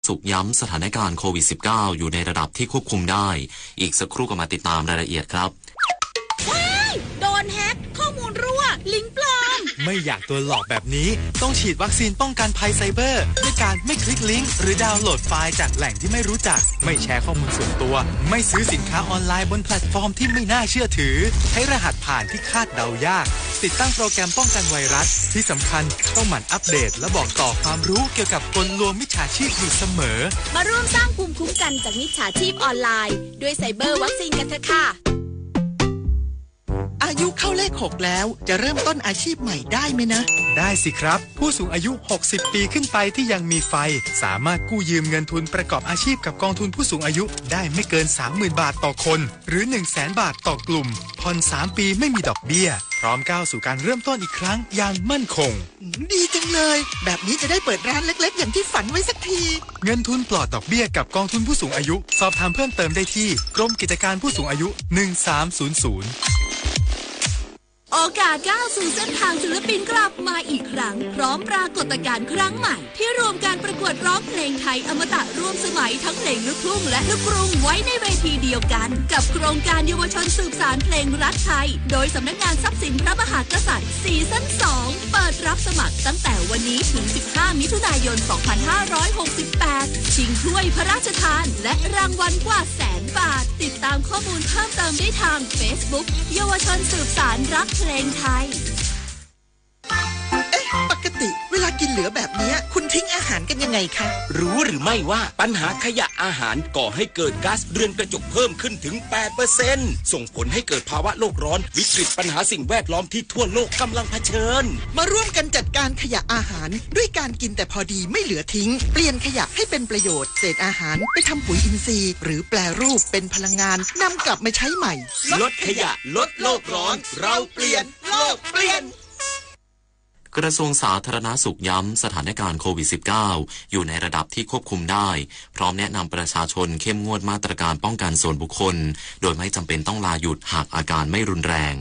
สุขย้ำสถานการณ์โควิด -19 อยู่ในระดับที่ควบคุมได้อีกสักครู่ก็มาติดตามรายละเอียดครับว้ายโดนแฮกข้อมูลรั่วลิงก์ปลอมไม่อยากโดนหลอกแบบนี้ต้องฉีดวัคซีนป้องกันภัยไซเบอร์ด้วยการไม่คลิกลิงก์หรือดาวน์โหลดไฟล์จากแหล่งที่ไม่รู้จักไม่แชร์ข้อมูลส่วนตัวไม่ซื้อสินค้าออนไลน์บนแพลตฟอร์มที่ไม่น่าเชื่อถือใช้รหัสผ่านที่คาดเดายากติดตั้งโปรแกรมป้องกันไวรัสที่สำคัญต้องหมั่นอัปเดตและบอกต่อความรู้เกี่ยวกับกลลวงมิจฉาชีพอยู่เสมอมาร่วมสร้างภูมิคุ้มกันจากมิจฉาชีพออนไลน์ด้วยไซเบอร์วัคซีนกันเถอะค่ะอายุเข้าเลข6แล้วจะเริ่มต้นอาชีพใหม่ได้ไหมนะได้สิครับผู้สูงอายุ60ปีขึ้นไปที่ยังมีไฟสามารถกู้ยืมเงินทุนประกอบอาชีพกับกองทุนผู้สูงอายุได้ไม่เกิน 30,000 บาทต่อคนหรือ 100,000 บาทต่อกลุ่มผ่อน3ปีไม่มีดอกเบี้ยพร้อมก้าวสู่การเริ่มต้นอีกครั้งอย่างมั่นคงดีจังเลยแบบนี้จะได้เปิดร้านเล็กๆอย่างที่ฝันไว้สักทีเงินทุนปลอดดอกเบี้ยกับกองทุนผู้สูงอายุสอบถามเพิ่มเติมได้ที่กรมกิจการผู้สูงอายุ1300โอกาสก้าวสู่เส้นทางศิลปินกลับมาอีกครั้งพร้อมปรากฏการณ์ครั้งใหม่ที่รวมการประกวดร้องเพลงไทยอมตะร่วมสมัยทั้งเพลงลูกทุ่งและลูกกรุงไว้ในเวทีเดียวกันกับโครงการเยาวชนสืบสานเพลงรักไทยโดยสำนักงานทรัพย์สินพระมหากษัตริย์ซีซั่น2เปิดรับสมัครตั้งแต่วันนี้ถึง15มิถุนายน2568ชิงถ้วยพระราชทานและรางวัลกว่า100,000 บาทติดตามข้อมูลเพิ่มเติมได้ทาง Facebook เยาวชนสืบสานรักเพลงไทยปกติเวลากินเหลือแบบนี้คุณทิ้งอาหารกันยังไงคะรู้หรือไม่ว่าปัญหาขยะอาหารก่อให้เกิดก๊าซเรือนกระจกเพิ่มขึ้นถึง 8% ส่งผลให้เกิดภาวะโลกร้อนวิกฤตปัญหาสิ่งแวดล้อมที่ทั่วโลกกำลังเผชิญมาร่วมกันจัดการขยะอาหารด้วยการกินแต่พอดีไม่เหลือทิ้งเปลี่ยนขยะให้เป็นประโยชน์เศษอาหารไปทำปุ๋ยอินทรีย์หรือแปรรูปเป็นพลังงานนำกลับมาใช้ใหม่ลดขยะลดโลกร้อนเราเปลี่ยนโลกเปลี่ยนกระทรวงสาธารณสุขย้ำสถานการณ์โควิด -19 อยู่ในระดับที่ควบคุมได้พร้อมแนะนำประชาชนเข้มงวดมาตรการป้องกันส่วนบุคคลโดยไม่จำเป็นต้องลาหยุดหากอาการไม่รุนแรง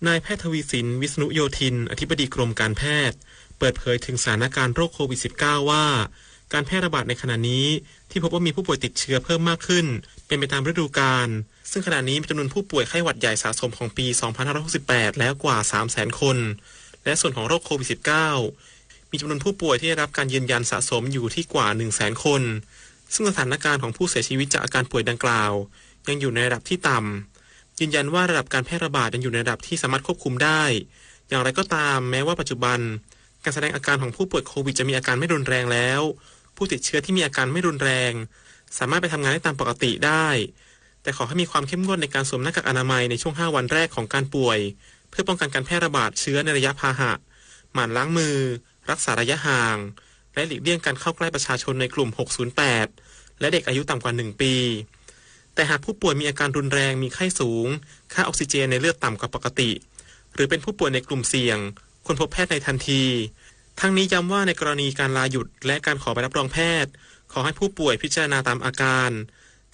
นายแพทย์ทวีสินวิษณุโยธินอธิบดีกรมการแพทย์เปิดเผยถึงสถานการณ์โรคโควิด -19 ว่าการแพร่ระบาดในขณะนี้ที่พบว่ามีผู้ป่วยติดเชื้อเพิ่มมากขึ้นเป็นไปตามฤดูกาลซึ่งขณะนี้มีจำนวนผู้ป่วยไข้หวัดใหญ่สะสมของปี2568แล้วกว่า 300,000 คนและส่วนของโรคโควิด -19 มีจำนวนผู้ป่วยที่ได้รับการยืนยันสะสมอยู่ที่กว่า 100,000 คนซึ่งสถานการณ์ของผู้เสียชีวิตจากอาการป่วยดังกล่าวยังอยู่ในระดับที่ต่ำยืนยันว่าระดับการแพร่ระบาดยังอยู่ในระดับที่สามารถควบคุมได้อย่างไรก็ตามแม้ว่าปัจจุบันการแสดงอาการของผู้ป่วยโควิดจะมีอาการไม่รุนแรงแล้วผู้ติดเชื้อที่มีอาการไม่รุนแรงสามารถไปทำงานได้ตามปกติได้แต่ขอให้มีความเข้มงวดในการสวมหน้ากากอนามัยในช่วง5 วันแรกของการป่วยเพื่อป้องกันการแพร่ระบาดเชื้อในระยะพาหะหมั่นล้างมือรักษาระยะห่างและหลีกเลี่ยงการเข้าใกล้ประชาชนในกลุ่ม608และเด็กอายุต่ำกว่า1 ปีแต่หากผู้ป่วยมีอาการรุนแรงมีไข้สูงค่าออกซิเจนในเลือดต่ำกว่าปกติหรือเป็นผู้ป่วยในกลุ่มเสี่ยงควรพบแพทย์ในทันทีทั้งนี้ย้ำว่าในกรณีการลาหยุดและการขอใบรับรองแพทย์ขอให้ผู้ป่วยพิจารณาตามอาการ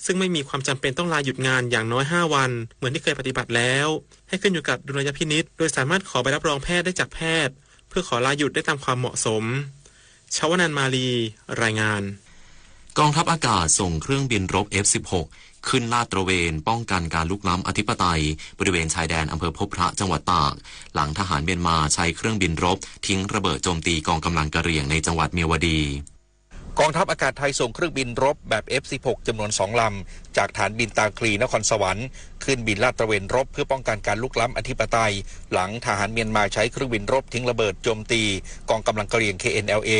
ซึ่งไม่มีความจำเป็นต้องลาหยุดงานอย่างน้อย5 วันเหมือนที่เคยปฏิบัติแล้วให้ขึ้นอยู่กับดุลยพินิจโดยสามารถขอใบรับรองแพทย์ได้จากแพทย์เพื่อขอลาหยุดได้ตามความเหมาะสมชวนันท์มาลีรายงานกองทัพอากาศส่งเครื่องบินรบ F-16 ขึ้นลาดตระเวนป้องกันการลุกล้ำอธิปไตยบริเวณชายแดนอำเภอพบพระจังหวัดตากหลังทหารเมียนมาใช้เครื่องบินรบทิ้งระเบิดโจมตีกองกำลังกะเหรี่ยงในจังหวัดเมียวดีกองทัพอากาศไทยส่งเครื่องบินรบแบบ F-16 จำนวน2 ลำจากฐานบินตาคลีนครสวรรค์ขึ้นบินลาดตระเวนรบเพื่อป้องกันการลุกล้ำอธิปไตยหลังทหารเมียนมาใช้เครื่องบินรบทิ้งระเบิดโจมตีกองกำลังกะเหรี่ยง KNLA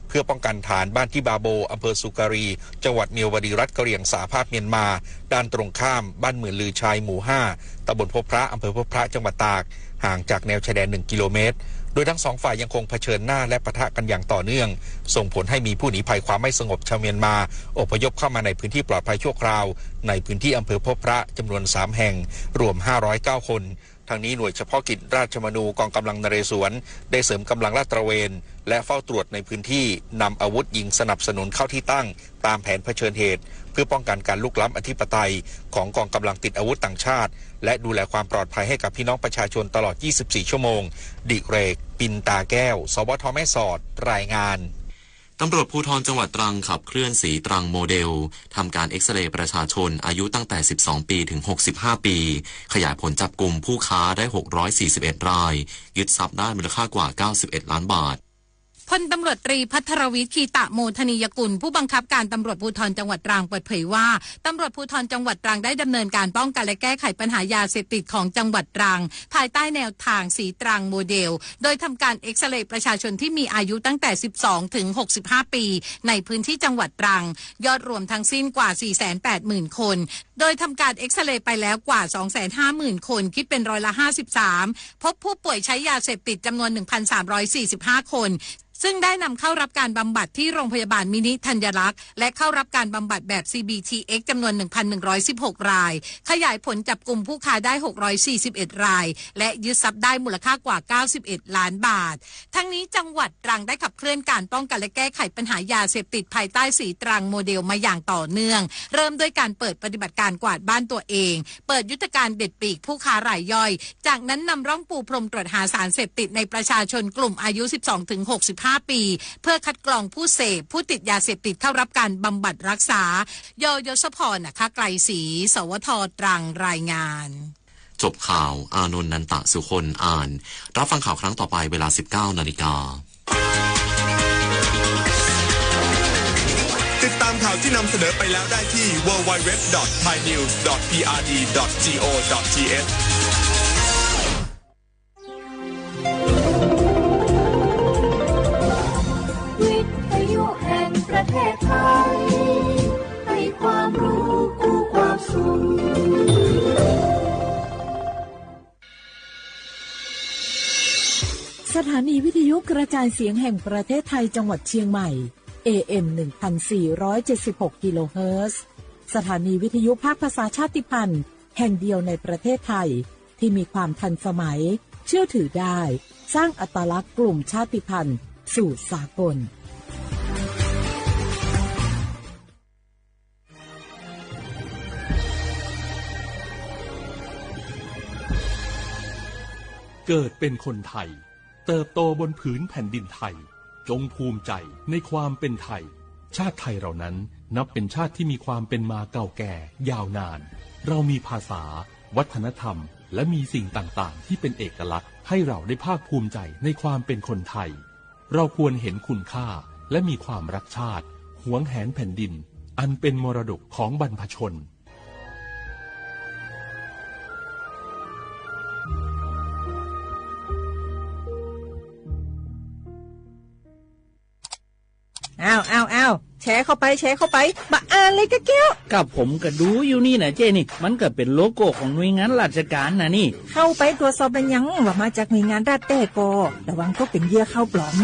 เพื่อป้องกันฐานบ้านที่บาโบอำเภอสุการีจังหวัดเมียวดีรัฐกะเหรี่ยงสหภาพเมียนมาด้านตรงข้ามบ้านหมื่นลือชัยหมู่5ตำบลพบพระอำเภอพบพระจังหวัดตากห่างจากแนวชายแดน1 กิโลเมตรโดยทั้ง2 ฝ่ายยังคงเผชิญหน้าและปะทะกันอย่างต่อเนื่องส่งผลให้มีผู้หนีภัยความไม่สงบชาวเมียนมาอพยพเข้ามาในพื้นที่ปลอดภัยชั่วคราวในพื้นที่อำเภอพบพระจำนวน3 แห่งรวม509 คนทางนี้หน่วยเฉพาะกิจราชมนูกองกำลังนเรศวรได้เสริมกำลังลาดตระเวนและเฝ้าตรวจในพื้นที่นำอาวุธยิงสนับสนุนเข้าที่ตั้งตามแผนเผชิญเหตุเพื่อป้องกันการลุกล้ำอธิปไตยของกองกำลังติดอาวุธต่างชาติและดูแลความปลอดภัยให้กับพี่น้องประชาชนตลอด 24 ชั่วโมงดิเรกปินตาแก้วสวท.แม่สอดรายงาน ตำรวจภูธรจังหวัดตรังขับเคลื่อนสีตรังโมเดลทำการเอ็กซเรย์ประชาชนอายุตั้งแต่12ปีถึง65ปีขยายผลจับกลุ่มผู้ค้าได้641รายยึดทรัพย์ได้มูลค่ากว่า91ล้านบาทพลตำรวจตรีภัทรวิทย์คีตะโมทนียกุลผู้บังคับการตำรวจภูธรจังหวัดตรังเปิดเผยว่าตำรวจภูธรจังหวัดตรังได้ดำเนินการป้องกันและแก้ไขปัญหายาเสพติดของจังหวัดตรังภายใต้แนวทางสีตรังโมเดลโดยทำการเอ็กซเรย์ประชาชนที่มีอายุตั้งแต่12ถึง65ปีในพื้นที่จังหวัดตรังยอดรวมทั้งสิ้นกว่า 480,000 คนโดยทำการเอ็กซเรย์ไปแล้วกว่า 250,000 คนคิดเป็นร้อยละ53พบผู้ป่วยใช้ยาเสพติดจำนวน 1,345 คนซึ่งได้นำเข้ารับการบำบัดที่โรงพยาบาลมินิธัญรักษ์และเข้ารับการบำบัดแบบ CBTX จำนวน 1,116 รายขยายผลจับกลุ่มผู้ค้าได้641รายและยึดทรัพย์ได้มูลค่ากว่า91ล้านบาททั้งนี้จังหวัดตรังได้ขับเคลื่อนการป้องกันและแก้ไขปัญหายาเสพติดภายใต้สีตรังโมเดลมาอย่างต่อเนื่องเริ่มด้วยการเปิดปฏิบัติการกวาดบ้านตัวเองเปิดยุทธการเด็ดปีกผู้ค้ารายย่อยจากนั้นนำร่องปูพรมตรวจหาสารเสพติดในประชาชนกลุ่มอายุ 12-65 ปีเพื่อคัดกรองผู้เสพผู้ติดยาเสพติดเข้ารับการบำบัดรักษายศพรนะคะไกลศรีสวทตรังรายงานจบข่าวอานนท์นันตะสุคนอ่านรับฟังข่าวครั้งต่อไปเวลา 19 นาฬิกาติดตามข่าวที่นำเสนอไปแล้วได้ที่ www.thainews.prd.go.thประเทศไทยให้ความรู้คู่ความสุขสถานีวิทยุกระจายเสียงแห่งประเทศไทยจังหวัดเชียงใหม่ AM 1476 กิโลเฮิรตซ์สถานีวิทยุภาคภาษาชาติพันธุ์แห่งเดียวในประเทศไทยที่มีความทันสมัยเชื่อถือได้สร้างอัตลักษณ์กลุ่มชาติพันธุ์สู่สากลเกิดเป็นคนไทยเติบโตบนผืนแผ่นดินไทยจงภูมิใจในความเป็นไทยชาติไทยเรานั้นนับเป็นชาติที่มีความเป็นมาเก่าแก่ยาวนานเรามีภาษาวัฒนธรรมและมีสิ่งต่างๆที่เป็นเอกลักษณ์ให้เราได้ภาคภูมิใจในความเป็นคนไทยเราควรเห็นคุณค่าและมีความรักชาติหวงแหนแผ่นดินอันเป็นมรดกของบรรพชนอ้าวแชร์เข้าไปมาอ่านเลยกะแก้วกับผมก็ดูอยู่นี่นะเจ้นี่มันก็เป็นโลโก้ของหน่วยงานราชการนะนี่เข้าไปตรวจสอบเป็นยังว่ามาจากหน่วยงานรัฐแต่ก็ระวังก็เป็นเหยื่อเข้าปลอม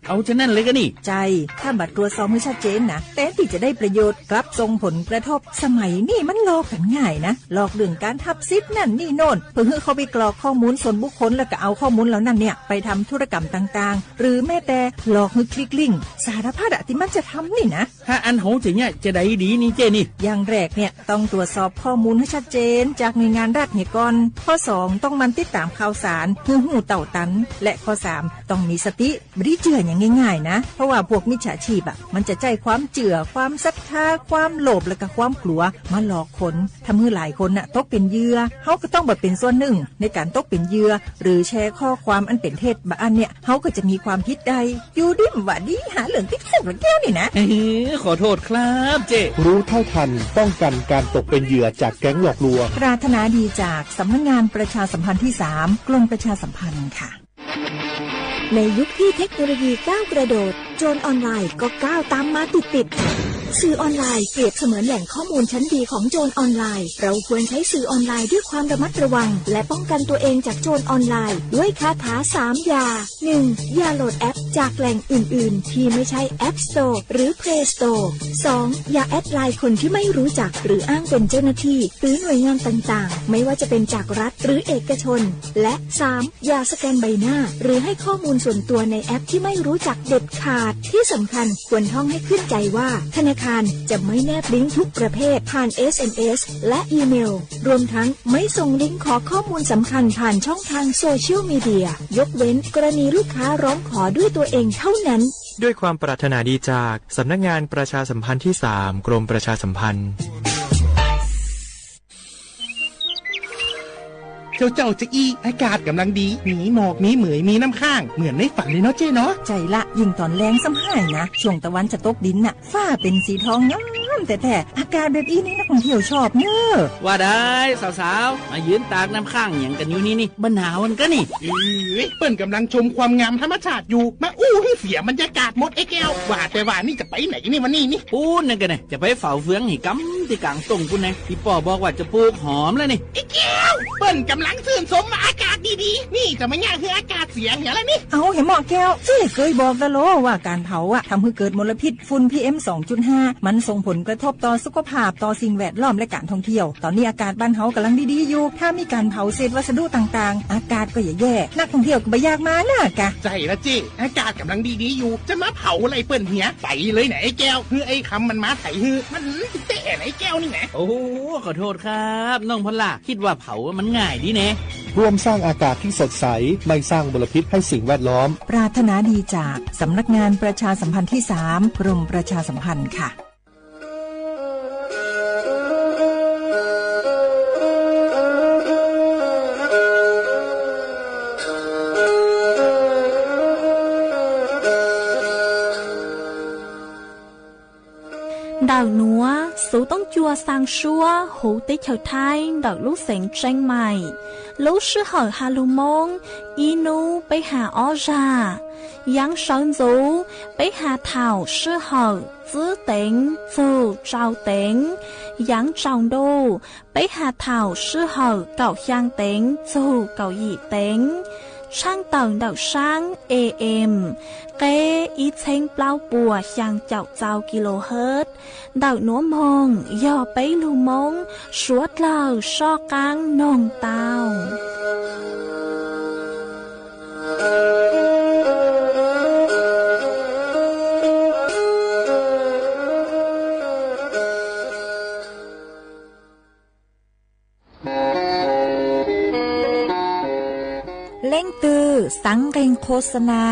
เอาฉะนั้นเลยก็นี่ใจถ้าบัตรตรวจสอบไม่ชัดเจนนะแต่ที่จะได้ประโยชน์กลับส่งผลกระทบสมัยนี่มันหลอกกันง่ายนะหลอกเรื่องการทับซิปนั่นนี่โน่นเพื่อให้เขาไปกรอกข้อมูลส่วนบุคคลแล้วก็เอาข้อมูลเหล่านั้นเนี่ยไปทำธุรกรรมต่างๆหรือแม้แต่หลอกให้คลิกลิงก์สารพัดที่มันจะทำนี่นะถ้าอันโหจะเนี่ยจะได้ดีนี่เจนี่อย่างแรกเนี่ยต้องตรวจสอบข้อมูลให้ชัดเจนจากหน่วยงานรัฐเนี่ยก่อนข้อ2ต้องมันติดตามข่าวสารหูเต่าตันและข้อ3ต้องมีสติไม่ได้เจื่ออย่างง่ายๆนะเพราะว่าพวกมิจฉาชีพมันจะใจความเจื่อความศรัทธาความโลภและก็ความกลัวมาหลอกคนทำให้หลายคนตกเป็นเหยื่อเขาก็ต้องเป็นส่วนหนึ่งในการตกเป็นเหยื่อหรือแชร์ข้อความอันเป็นเท็จบางอันเนี่ยเขาก็จะมีความผิดใดอยู่ดิ้มว่าดีหาเหลืองติ๊กแค่แก้วนี่นะขอโทษครับเจรู้เท่าทันป้องกันการตกเป็นเหยื่อจากแก๊งหลอกลวงปรารถนาดีจากสำนักงานประชาสัมพันธ์ที่3กรมประชาสัมพันธ์ค่ะในยุคที่เทคโนโลยีก้าวกระโดดโจรออนไลน์ก็ก้าวตามมาติดสื่อออนไลน์เปรียบเสมือนแหล่งข้อมูลชั้นดีของโจรออนไลน์เราควรใช้สื่อออนไลน์ด้วยความระมัดระวังและป้องกันตัวเองจากโจรออนไลน์ด้วยคาถา3อย่า 1. อย่าโหลดแอปจากแหล่งอื่นๆที่ไม่ใช่ App Store หรือ Play Store 2. อย่าแอดไลน์คนที่ไม่รู้จักหรืออ้างเป็นเจ้าหน้าที่หรือหน่วยงานต่างๆไม่ว่าจะเป็นจากรัฐหรือเอกชนและ 3. อย่าสแกนใบหน้าหรือให้ข้อมูลส่วนตัวในแอปที่ไม่รู้จักเด็ดขาดที่สำคัญควรท่องให้ขึ้นใจว่าธนาคารจะไม่แนบลิงก์ทุกประเภทผ่าน SMS และอีเมลรวมทั้งไม่ส่งลิงก์ขอข้อมูลสำคัญผ่านช่องทางโซเชียลมีเดียยกเว้นกรณีลูกค้าร้องขอด้วยตัวเองเท่านั้น ด้วยความปรารถนาดีจากสำนักงานประชาสัมพันธ์ที่ 3 กรมประชาสัมพันธ์เจ้าจะอีอากาศกำลังดีมีหมอกมีเหมยมีน้ำข้างเหมือนในฝันเลยเนาะเจ้เนาะใจละยิ่งตอนแรงซ้ำหายนะช่วงตะวันจะตกดินน่ะฟ้าเป็นสีทองงามแต่อากาศแบบนี้นักท่องเที่ยวชอบเนอะว่าได้สาวๆมายืนตากน้ำข้างอย่างกันอยู่นี่บรรหนาวมันก็นี่เปิ้นกำลังชมความงามธรรมชาติอยู่มาอู้ให้เสียบรรยากาศหมดไอ้แก้วว่าแต่ว่านี่จะไปไหนนี่วันนี้นี่พูดนั่นกันเนี่ยจะไปเฝ้าเฟืองหิกำที่กลางตรงคุณนะพี่ป่อบอกว่าจะปลูกหอมแล้วนี่ไอ้แก้วเปิ้นกำลังชื่นชมอากาศดีๆนี่จะไม่ยากคืออากาศเสียอย่างไรนี่เอาเห็นหมอแก้วเจ๊เคยบอกแล้วโลว่าการเผาทำให้เกิดมลพิษฝุ่น PM 2.5 มันส่งผลกระทบต่อสุขภาพต่อสิ่งแวดล้อมและการท่องเที่ยวตอนนี้อากาศบ้านเฮากำลังดีๆอยู่ถ้ามีการเผาเศษวัสดุต่างๆอากาศก็แย่นักท่องเที่ยวก็ไม่อยากมาน่ะกะใจละเจ๊อากาศกำลังดีๆอยู่จะมาเผาอะไรเปิ้นเหียไปเลยไหนไอ้แก้วคือไอ้คำมันมาใส่ฮือมันเตะไอ้แก้วนี่ไงโอ้ขอโทษครับน้องพล่าคิดว่าเผามันง่ายดีแน่ร่วมสร้างอากาศที่สดใสไม่สร้างมลพิษให้สิ่งแวดล้อมปรารถนาดีจากสำนักงานประชาสัมพันธ์ที่ 3 กรมประชาสัมพันธ์ค่ะđảo núa số tông chua sang xua hữu tế chào thai đảo lúc sáng tranh mày lúc sư hỏi hà lù mông inu bấy hà ó ra yang sơn dấu bấy hà thảo sư hỏi giữ tính dù trao tính yang trọng đô bấy hà thảo sư hỏi cậu giang tính dù cậu dị tính sang tầng đảo sáng AM kế ý chênh bao bùa sang chào chào kHz đảo núa mông do bấy lưu mông suốt lờ so căng nồng tàu Lên từ sáng ghenโฆษณา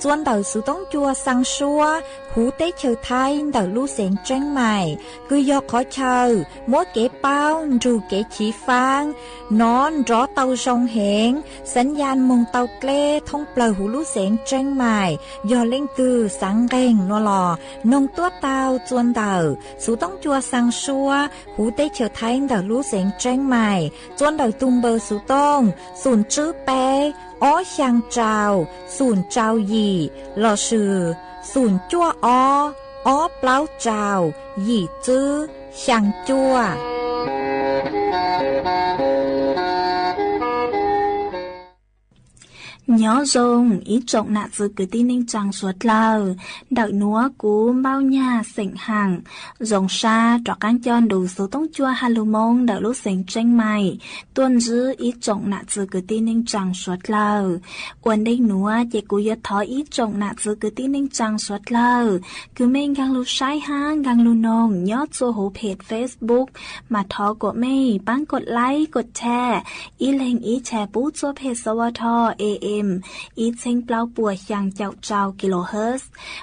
จวนเต่าสุต้องจัวสังชัวหูเต้เชอไทยเต่าลู่เสียงแจ้งใหม่คือยอกขอเชอมัวเก๋เป้าจูเก๋ฉีฟางนอนรอเต่าชงเหงสัญญาณมงเต่าเกล้ท่องเปล่าหูลู่เสียงแจ้งใหม่ยอเล่งคือสังเกงนัวหล่อนงตัวเต่าจวนเต่าสุต้องจัวสังชัวหูเต้เชอไทยเต่าลู่เสียงแจ้งใหม่จวนเต่าตุงเบอร์สุต้องศูนย์จื้อเป้อ้อช่างเจ้าศูนย์เจ้าหยี่หล่อชื่อศูนย์จั่วอ้อเปล่าเจ้าหยี่จื้อช่างจั่วnhớ dùng ý trọng nạ dự cứ tin ninh chẳng suốt lờ đợi núa cú bao nhà sỉnh hàng dòng xa trọ cán chọn đủ số tông chua hà lù mông đợi lúc sỉnh tranh mày tuân giữ ý trọng nạ dự cứ tin ninh chẳng suốt lờ quần đây núa chỉ cú yết thói ý trọng nạ dự cứ tin ninh chẳng suốt lờ cứ mình gang lù sai hang gang lù nông nhớ cho hố page Facebook mà thó của mày bánกดไลค์กดแชร์ý lên ýแชร์ปุ๊cho page สวท AM ý chênh bao bùa yang chào chào kHz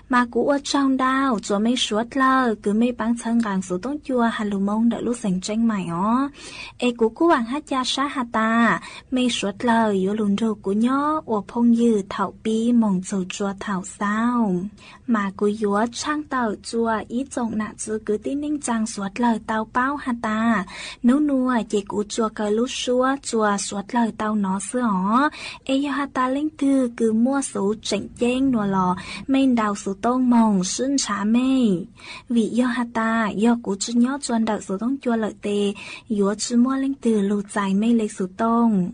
mà cú ở trong đào cho mấy suốt lờ cứ mấy bán chân gang số tông chua hà lù mông đợi lúc sành tranh mày ó ê cú hoàng hát cha sát hà ta mấy suốt lờ yếu lùn rô cú nhó ổ phong dư thảo bi mong dầu chua thảo sao mà cú yếu trang tàu chua ý trọng nạ chứ cứ tin ninh chang suốt lờ tao bao hà ta nấu nua chỉ cú chua cờ lúc xua chua suốt lờ tao nó xưa ó ê yo hà ta lên từ cứ mua số chỉnh chênh nùa lò mình đào số tông mong xuyên trả mê vì do hà ta do cú chứ nhó chuan đợi số tông chua lợi tê yếu chứ mua lên từ lù dài mê lấy số tông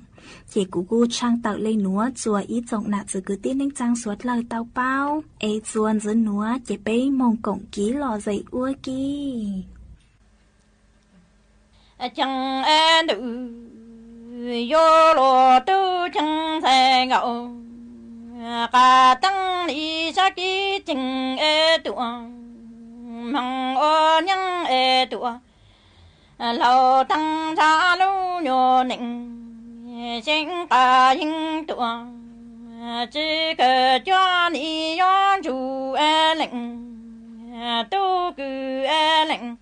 chỉ cú trang tạo lên núa chùa ý trọng nạ chứ cứ tin lên trang suốt lời tao bao ê chuan dưới núa chỉ bế mong cổng ký lò dậy ua kì chẳng em đủ yo lo tu chẳng thể ngậu cả tăng lý sa ký chừng e tụ mong ô nhang e tụ lâu tăng ra lu nhô nịnh sinh cả hình tụ chỉ cần cho ni yon chủ lệnh tu cứ lệnh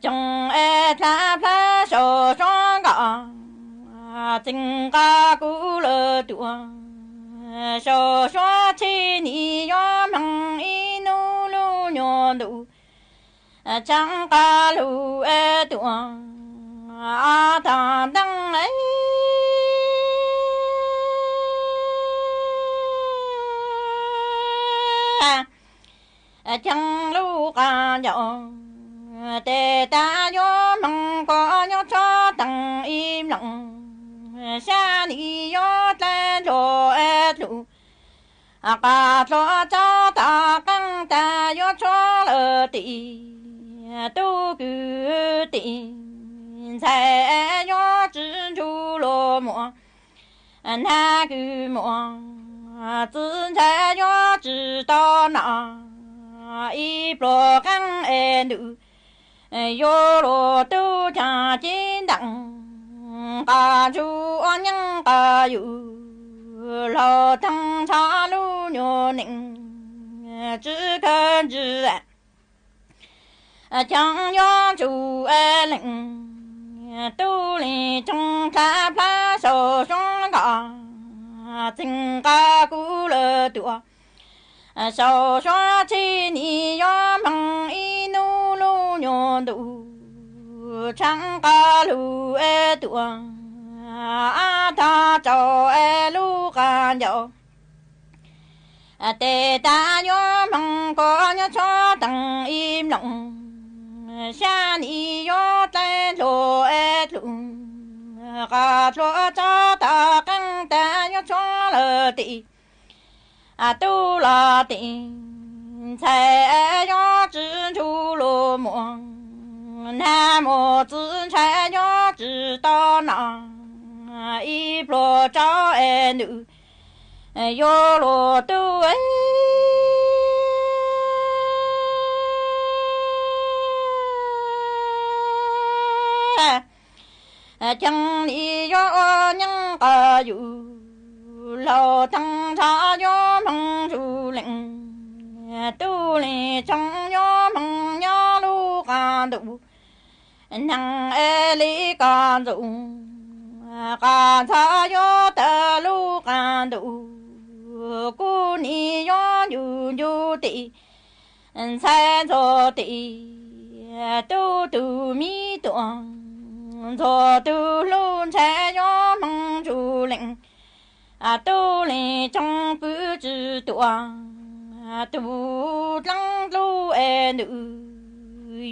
trong ta phá sổ trong gạo tình ca cũ lơ tua sổ xóa chi ni yon bằng inu lu nhon đủ chẳng ca lu tua ta đăng ấy chẳng lu ca nhỏ tề ta yo mong có nhớ cho tăng im lặng xa đi yo tên lo lu ca cho ta căng ta yo cho lơ tì tu cứ tì sai yo chỉ chu lo mo na cứ mo tự sai yo chỉ to na y pro căng nữ yo lo tu cha chín đặng ca chu an nhân ca yu lo thăng cha lu nhô nịnh chỉ cần chỉ chẳng yo chu lệnh tu li trong ta phá sổ trong gà tình ca cũ lơ tua sổ xóa chi ni yo bằng inu lu nhon đủ chẳng ca lu tua ta cho lu ca nhỏ tề ta yo bằng có nhớ cho tăng im lặng xa ni yo tên lo lu ca cho ta căng ta yo cho lơ tì tu la tì sai yo chỉ chu lo mo nam mô tự sai yo chỉ to na y pro cho nữ yo lo tu ấy chẳng đi yo nhân ca yu lo thăng cha yo mong chu lệnh tu li trong yo mong yo lu ca đủ năng li ca đủ ca cha yo ta lu ca đủ cu ni yo yu yu ti sai zo ti tu tu mi tuang zo tu lu cha yo mong chu lệnh tu li trong cứ chữ tuang tu lăng lu nữ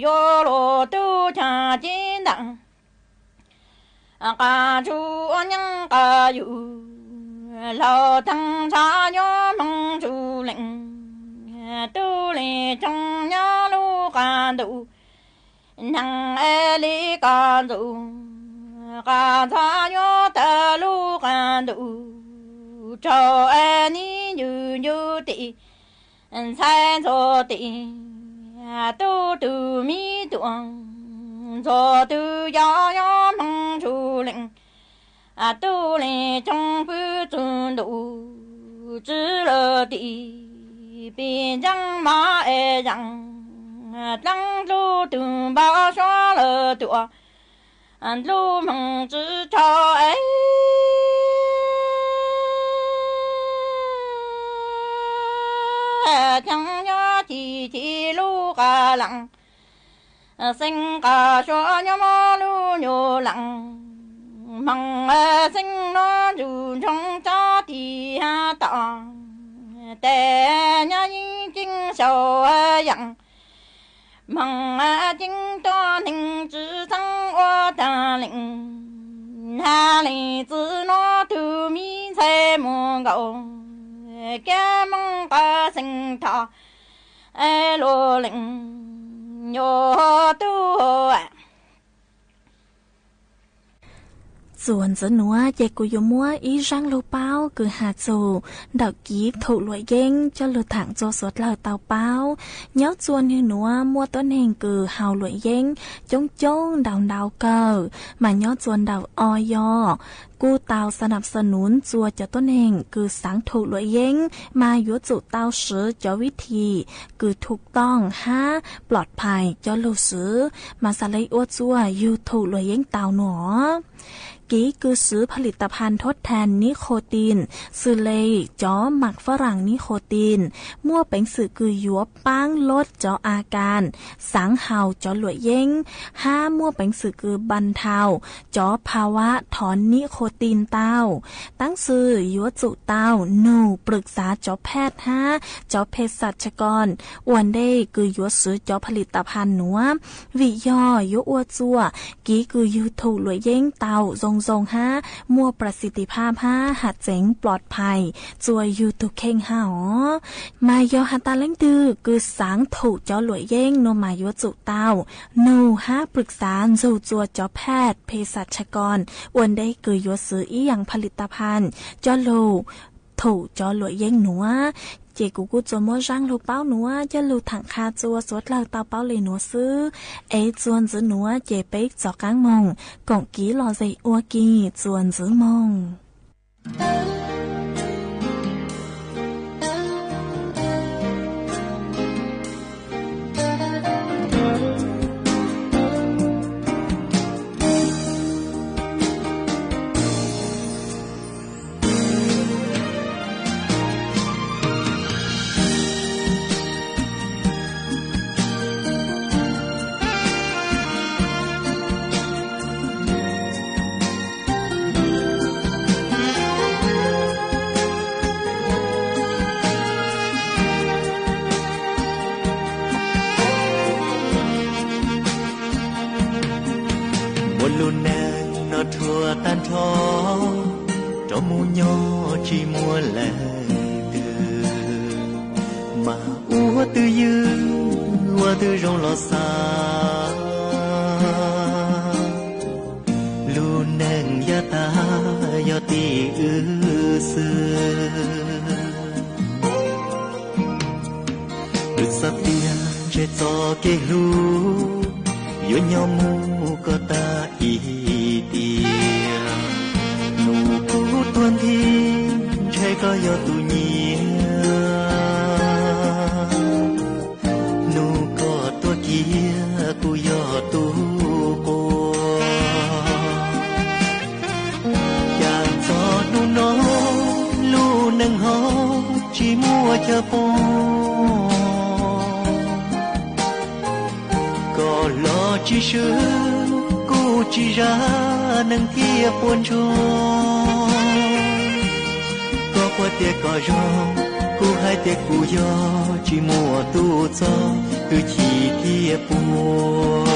yo lo tu cha chín đặng ca chu nhân ca yu lo thăng cha yo mong chu lệnh tu li trong nhớ lu ca đủ năng li ca đủ ca cha yo ta lu ca đủ cho ni như như tị sai cho tị tu tu mi tuang cho tu yo mong chu lệnh tu li trong phu tu đủ chỉ lơ tị bên trong ma rằng tăng lu tu bao xóa lơ tua lu mong chỉ cho ấy chẳng nhớ chỉ lu ca lặng sinh ca cho nhớ mơ lu nhô lặng mong sinh nó dù trong cho thì ha tọ tè nhớ chính sầu dặn mong chính to ninh chỉ sang ô ta lệnh ha lì tự nó từ mi xe mùa gạo cái mong ca sinh thọ lô lệnh nhô tuส่วนจะนัวเจกุยมัวอีรังโลเป้าคือหาโจดอกกีบถูกลอยเย้งจะเลือถังโจสดเหล่าเตาเป้าเย้าจวนหือนัวมัวต้นแห่งคือหาวลอยเย้งจงดาวเกอมาเย้าจวนดาวออยอ กู้เตาสนับสนุนจัวจะต้นเองคือสังถูกหลวยเย้งมายั่วจุเตาซื้อจะวิธีคือถูกต้องปลอดภัยจะลูซื้อมาสไลอวดจัวอยู่ถูกหลวยเย้งเตาหนอกี้คือซื้อผลิตภัณฑ์ทดแทนนิโคตินซื้อเลยจ้อหมักฝรั่งนิโคตินมั่วเป็นสื่อคือยัวป้างลดจ้ออาการสังเห่าจ้อหลวยเย้งมั่วเป็นสื่อคือบรรเทาจ้อภาวะถอนนิโคตินเต้าตั้งซื้อยัวจุเต้าหนูปรึกษาจ้อแพทย์จ้อเภสัชกรอวนได้คือยัวซื้อจ้อผลิตภัณฑ์หนัววิย่อยัวอวดจัวกี้คือยูถูหลวยเย้งเต้าทรงมั่วประสิทธิภาพหัดเจ๋งปลอดภัยจวยยูตุเข่งมายอฮัตตาเล่งดื้อคือสางถูกจ้อหลวยเย้งโนมายัวจุเต้าโนปรึกษาจูจัวจ้อแพทย์เภสัชกรอวนได้คือยัวซื้ออีหยังผลิตภัณฑ์จ้อโลถูกจ้อหลวยเย้งหนัวเจกูกูจัวมัวร่างลูกเป้าหนัวจะลูถังคาจัวสวดเราเตาเป้าเลยหนัวซื้อจวนจื้อหนัวเจเป๊กจอกกางมงกงกี้รอใจอัวกีจวนจื้อมงtan thó cho mu nhó chỉ mua lẻ từ mà úa từ dư úa từ rong lo xa lu neng ya ta ya ti sư được sắp tia che cho cái lu yo nhau mu có ta ý tuần thiên trái có gió tu nhia nụ có tua kia cu gió tu cô chàng gió nụ nó lu nâng hó chỉ mua cho po có lo chỉ sướng cu chỉ ra nâng kia buồn trôi qua tiệc cỏ rong, cu hai tiệc cu gió, chỉ mùa tu gió, cứ chỉ kia buồn.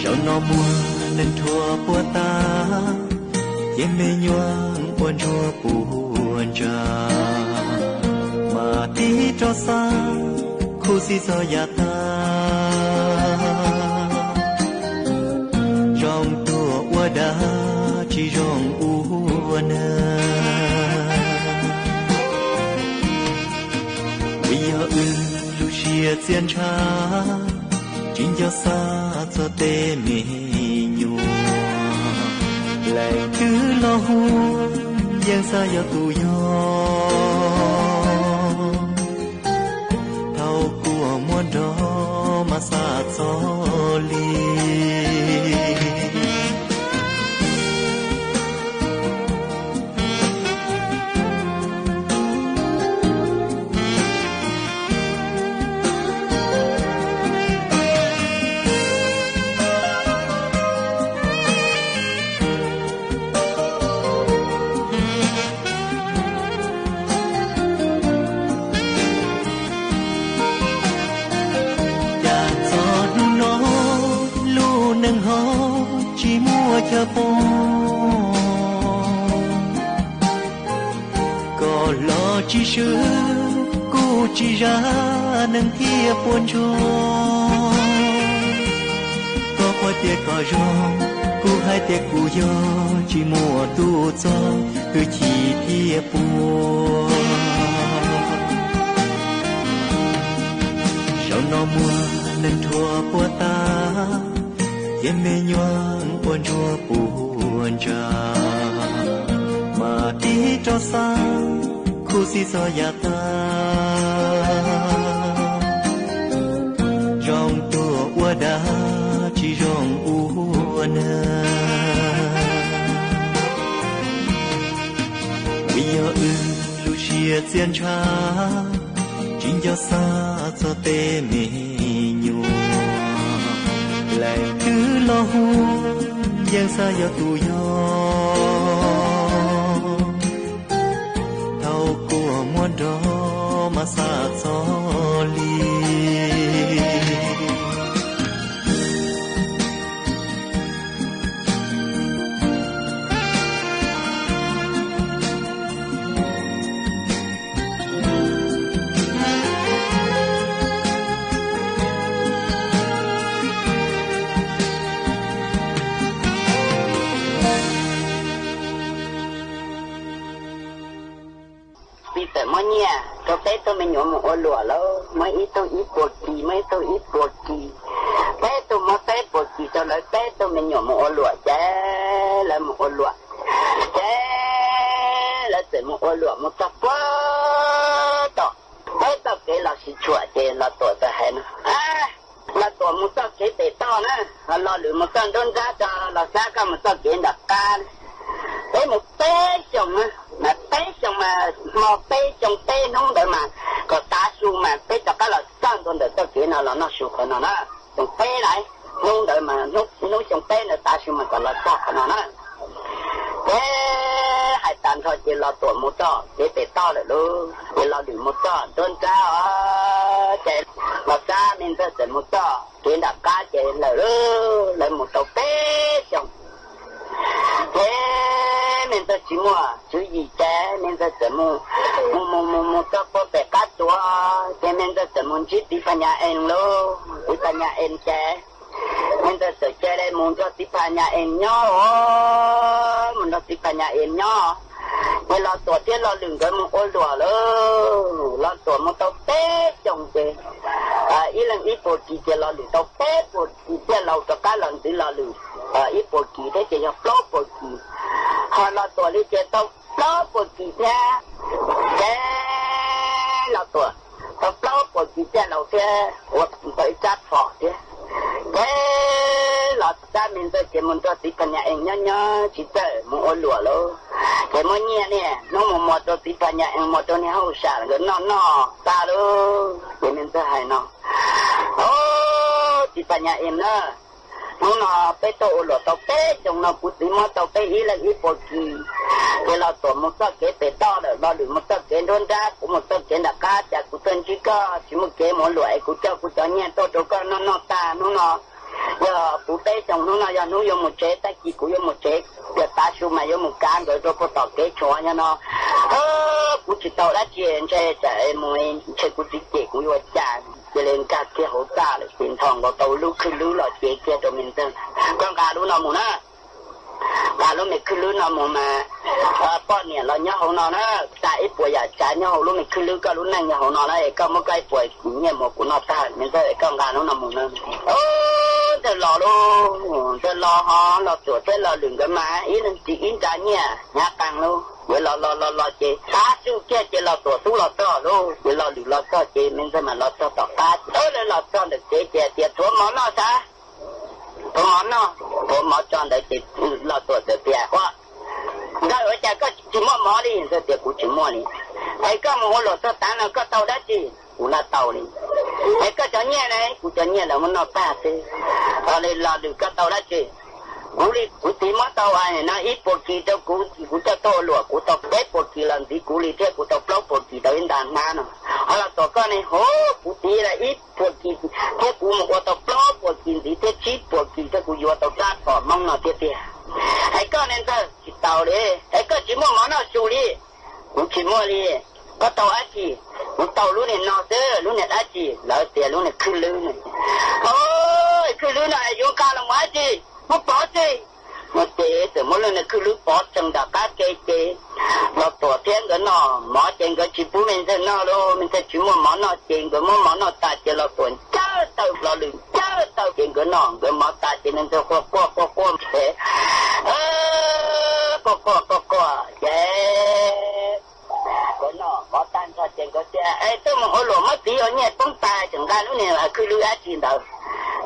Sao nó mùa nên thua bùa ta, em mê nhoáng buồn chua buồn trà, mà tí cho xa, khu si gió ya ta, trong tua ua đá. Chỉ rong u na bây giờ lu chia tiền cha chính cho xa cho tê mê nhu lại cứ lo hu giang xa giờ tu yo thâu của muôn đó mà xa cho li cho po có lo chỉ sướng cô chỉ ra nâng kia buồn trôi có qua tiệc cỏ rong cô hai tiệc cu gió chỉ mùa tu gió cứ chỉ kia buồn sao nó mùa nên thua bùa ta yên mê nhoang buồn chua buồn trà mà đi cho xa khu si so ya ta rong tua ua đá chỉ rong ua nơ vì giờ lu chia xiên cha chính do xa cho tê mê nhua lại cứ lo hu giang xa giờ tu yo thâu của muôn đó mà xa gió li tôi thấy tôi mới nhổ một ô lụa lâu mấy ít tôi ít bột kỳ mấy tôi ít bột kỳ thế tôi mới thấy bột kỳ cho lấy thế tôi mới nhổ một ô lụa chế là một ô lụa chế là từ một ô lụa một tập quá to thế tôi kể là sự chua chế là tuổi tôi hay nữa là tuổi một tập kể để to nữa là lửa một tập đơn giá cho là giá cả một tập kể đặc ca thế một té chồng á mà té chồng mà mò té chồng té không được mà có tá su mà té cho cái là sang tuần được tới kia nào là nó su còn nó chồng té lại không được mà lúc chồng té là tá su mà còn là sao còn nó thế hai tàn thôi chỉ là tuổi một trò để để to lại luôn chỉ là đỉnh một trò đơn cao chạy mà xa mình sẽ dẫn một trò kia đặt cá chạy lại một tàu té chồng thế mình ta chỉ mua chú gì thế mình ta chỉ mua cho có bé cá chua thế mình ta chỉ muốn chỉ đi vào nhà em luôn đi vào nhà em thế mình ta chỉ chơi đây muốn cho đi vào nhà em nhỏ muốn cho đi vào nhà em nhỏ thế là tuổi tiên là đừng có một ôi đùa luôn là tuổi một tàu tết chồng thế ý lần ít bột kỳ thì là đừng tàu tết bột kỳ thì là cho cá lần thì là đừng ít bột kỳ thế chỉ là flop bột kỳ họ là tuổi đi chơi tàu flop bột kỳ thế là tuổi tàu flop bột kỳ thế là thế hoặc phải chát phỏ thế là ta mình tôi chỉ muốn cho tí phần nhà em nhớ chỉ tới một ô lụa luôn cái mỗi nhà nè nó một cho tí phần nhà em một cho này hậu sản cái nó ta luôn cái mình tôi hay nó tí phần nhà em nữa nó bé tổ lụa tàu bé trong nó cũng tí mà tàu bé ý là ý bột kỳ cái là tổ một số cái bé to rồi bao được một số cái đơn ra cũng một số cái đặc cá chả cũng tên chỉ có chỉ một cái một loại cũng cho nhà tôi cho con nó ta nó giờ cụ tế trong nó giờ nó dùng một chế ta chỉ cũng dùng một chế giờ ta xuống mà dùng một can rồi tôi có tàu kế chó nha nó cụ chỉ tàu đã chuyện chơi chạy mồi chơi cụ chỉ chế cũng dùng chả cho nên các cái hỗ trợ là tiền thòng vào tàu lúc khi lúc là chế kia cho mình tên con gà lúc nào muốn á gà lúc mình khi lúc nào muốn mà bao nhiêu là nhớ hậu nào đó tại ít buổi giờ trả nhớ hậu lúc mình khi lúc cái lúc này nhớ hậu nào đấy có một cái buổi nhớ một của nó ta mình tới con gà lúc nào muốn nữa thế lò luôn thế lò họ lò chuột thế lò đừng cái má ý là chỉ in cả nhà càng luôn vậy lò chị cá su kia chị lò chuột su lò to luôn vậy lò đừng lò to chị mình sẽ mà lò to tọt cá lên lò to được chị thua món nó sao thua món cho được chị lò chuột được tiền quá cái ở nhà có chỉ mua đi rồi tiền cũng chỉ mua đi ai có mua lò to tán là có tàu đã chị cũng là tàu đi ai có cho nhẹ này cũng cho nhẹ là nó ta thế đây là được cái tàu đã chị cú đi cú tí mất tàu ai nó ít bột kỳ cho cú cho to lụa cú tàu tết bột kỳ lần tí cú đi thế cú tàu flop bột kỳ tới đàn ma nó hoặc là tàu con này hố cú tí là ít bột kỳ thế cú một tàu flop bột kỳ tí thế chít bột kỳ thế cú vô tàu cát cỏ mong nó tiệt tiệt ai con nên ta chỉ tàu đấy ai con chỉ mua món nào xù đi cú chỉ mua đi có tàu á chị một tàu lúc này nó thế lúc này á chị lỡ tiền lúc này cứ lư này ôi cứ lư này dùng cá làm á chị một bỏ chị một chế từ mỗi lần này cứ lư bỏ trong đó cá chế nó tổ tiên cái nó mỏ tiền cái chỉ bún mình sẽ nó đâu mình sẽ chỉ một món nó tiền cái món nó ta chỉ là tuần chơi tàu lo lử chớ tàu chuyện cái nòng cái mỏ ta chỉ nên cho qua thế qua cái nòng mỏ tan cho chuyện cái xe tôi mà hồi lúa mất tí ở nhà tông ta chẳng ra lúc này là cứ lưu á chuyện đầu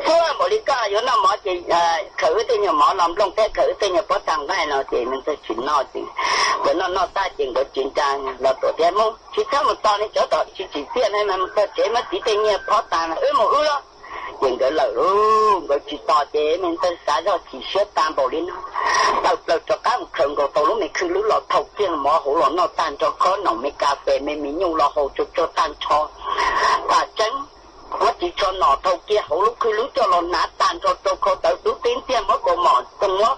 số một lý do yếu nó mỏ chỉ khử tên nhà mỏ làm lông thế khử tên nhà có thằng này nó thì mình sẽ chuyển nó thì cái nó ta chuyện cái chuyện trang là tổ tiên không chỉ theo một tao này chỗ đó chỉ tiền hay mà mình chế mất tí tên nhà có thằng là một đó chuyện cái lời cái chỉ to chế mình sẽ xả ra chỉ xếp tam bảo lên nó đầu cho các một khẩn của tàu lúc này cứ lú lọt thầu kia mỏ hổ lọt nó tan cho có nồng mấy cà phê mấy miếng nhung lọt hổ cho tan cho và tránh nó chỉ cho nọ thâu kia hổ lúc cứ lúc cho nó nát tan cho cô tới tú tiếng tiền mất bộ mỏ từng nó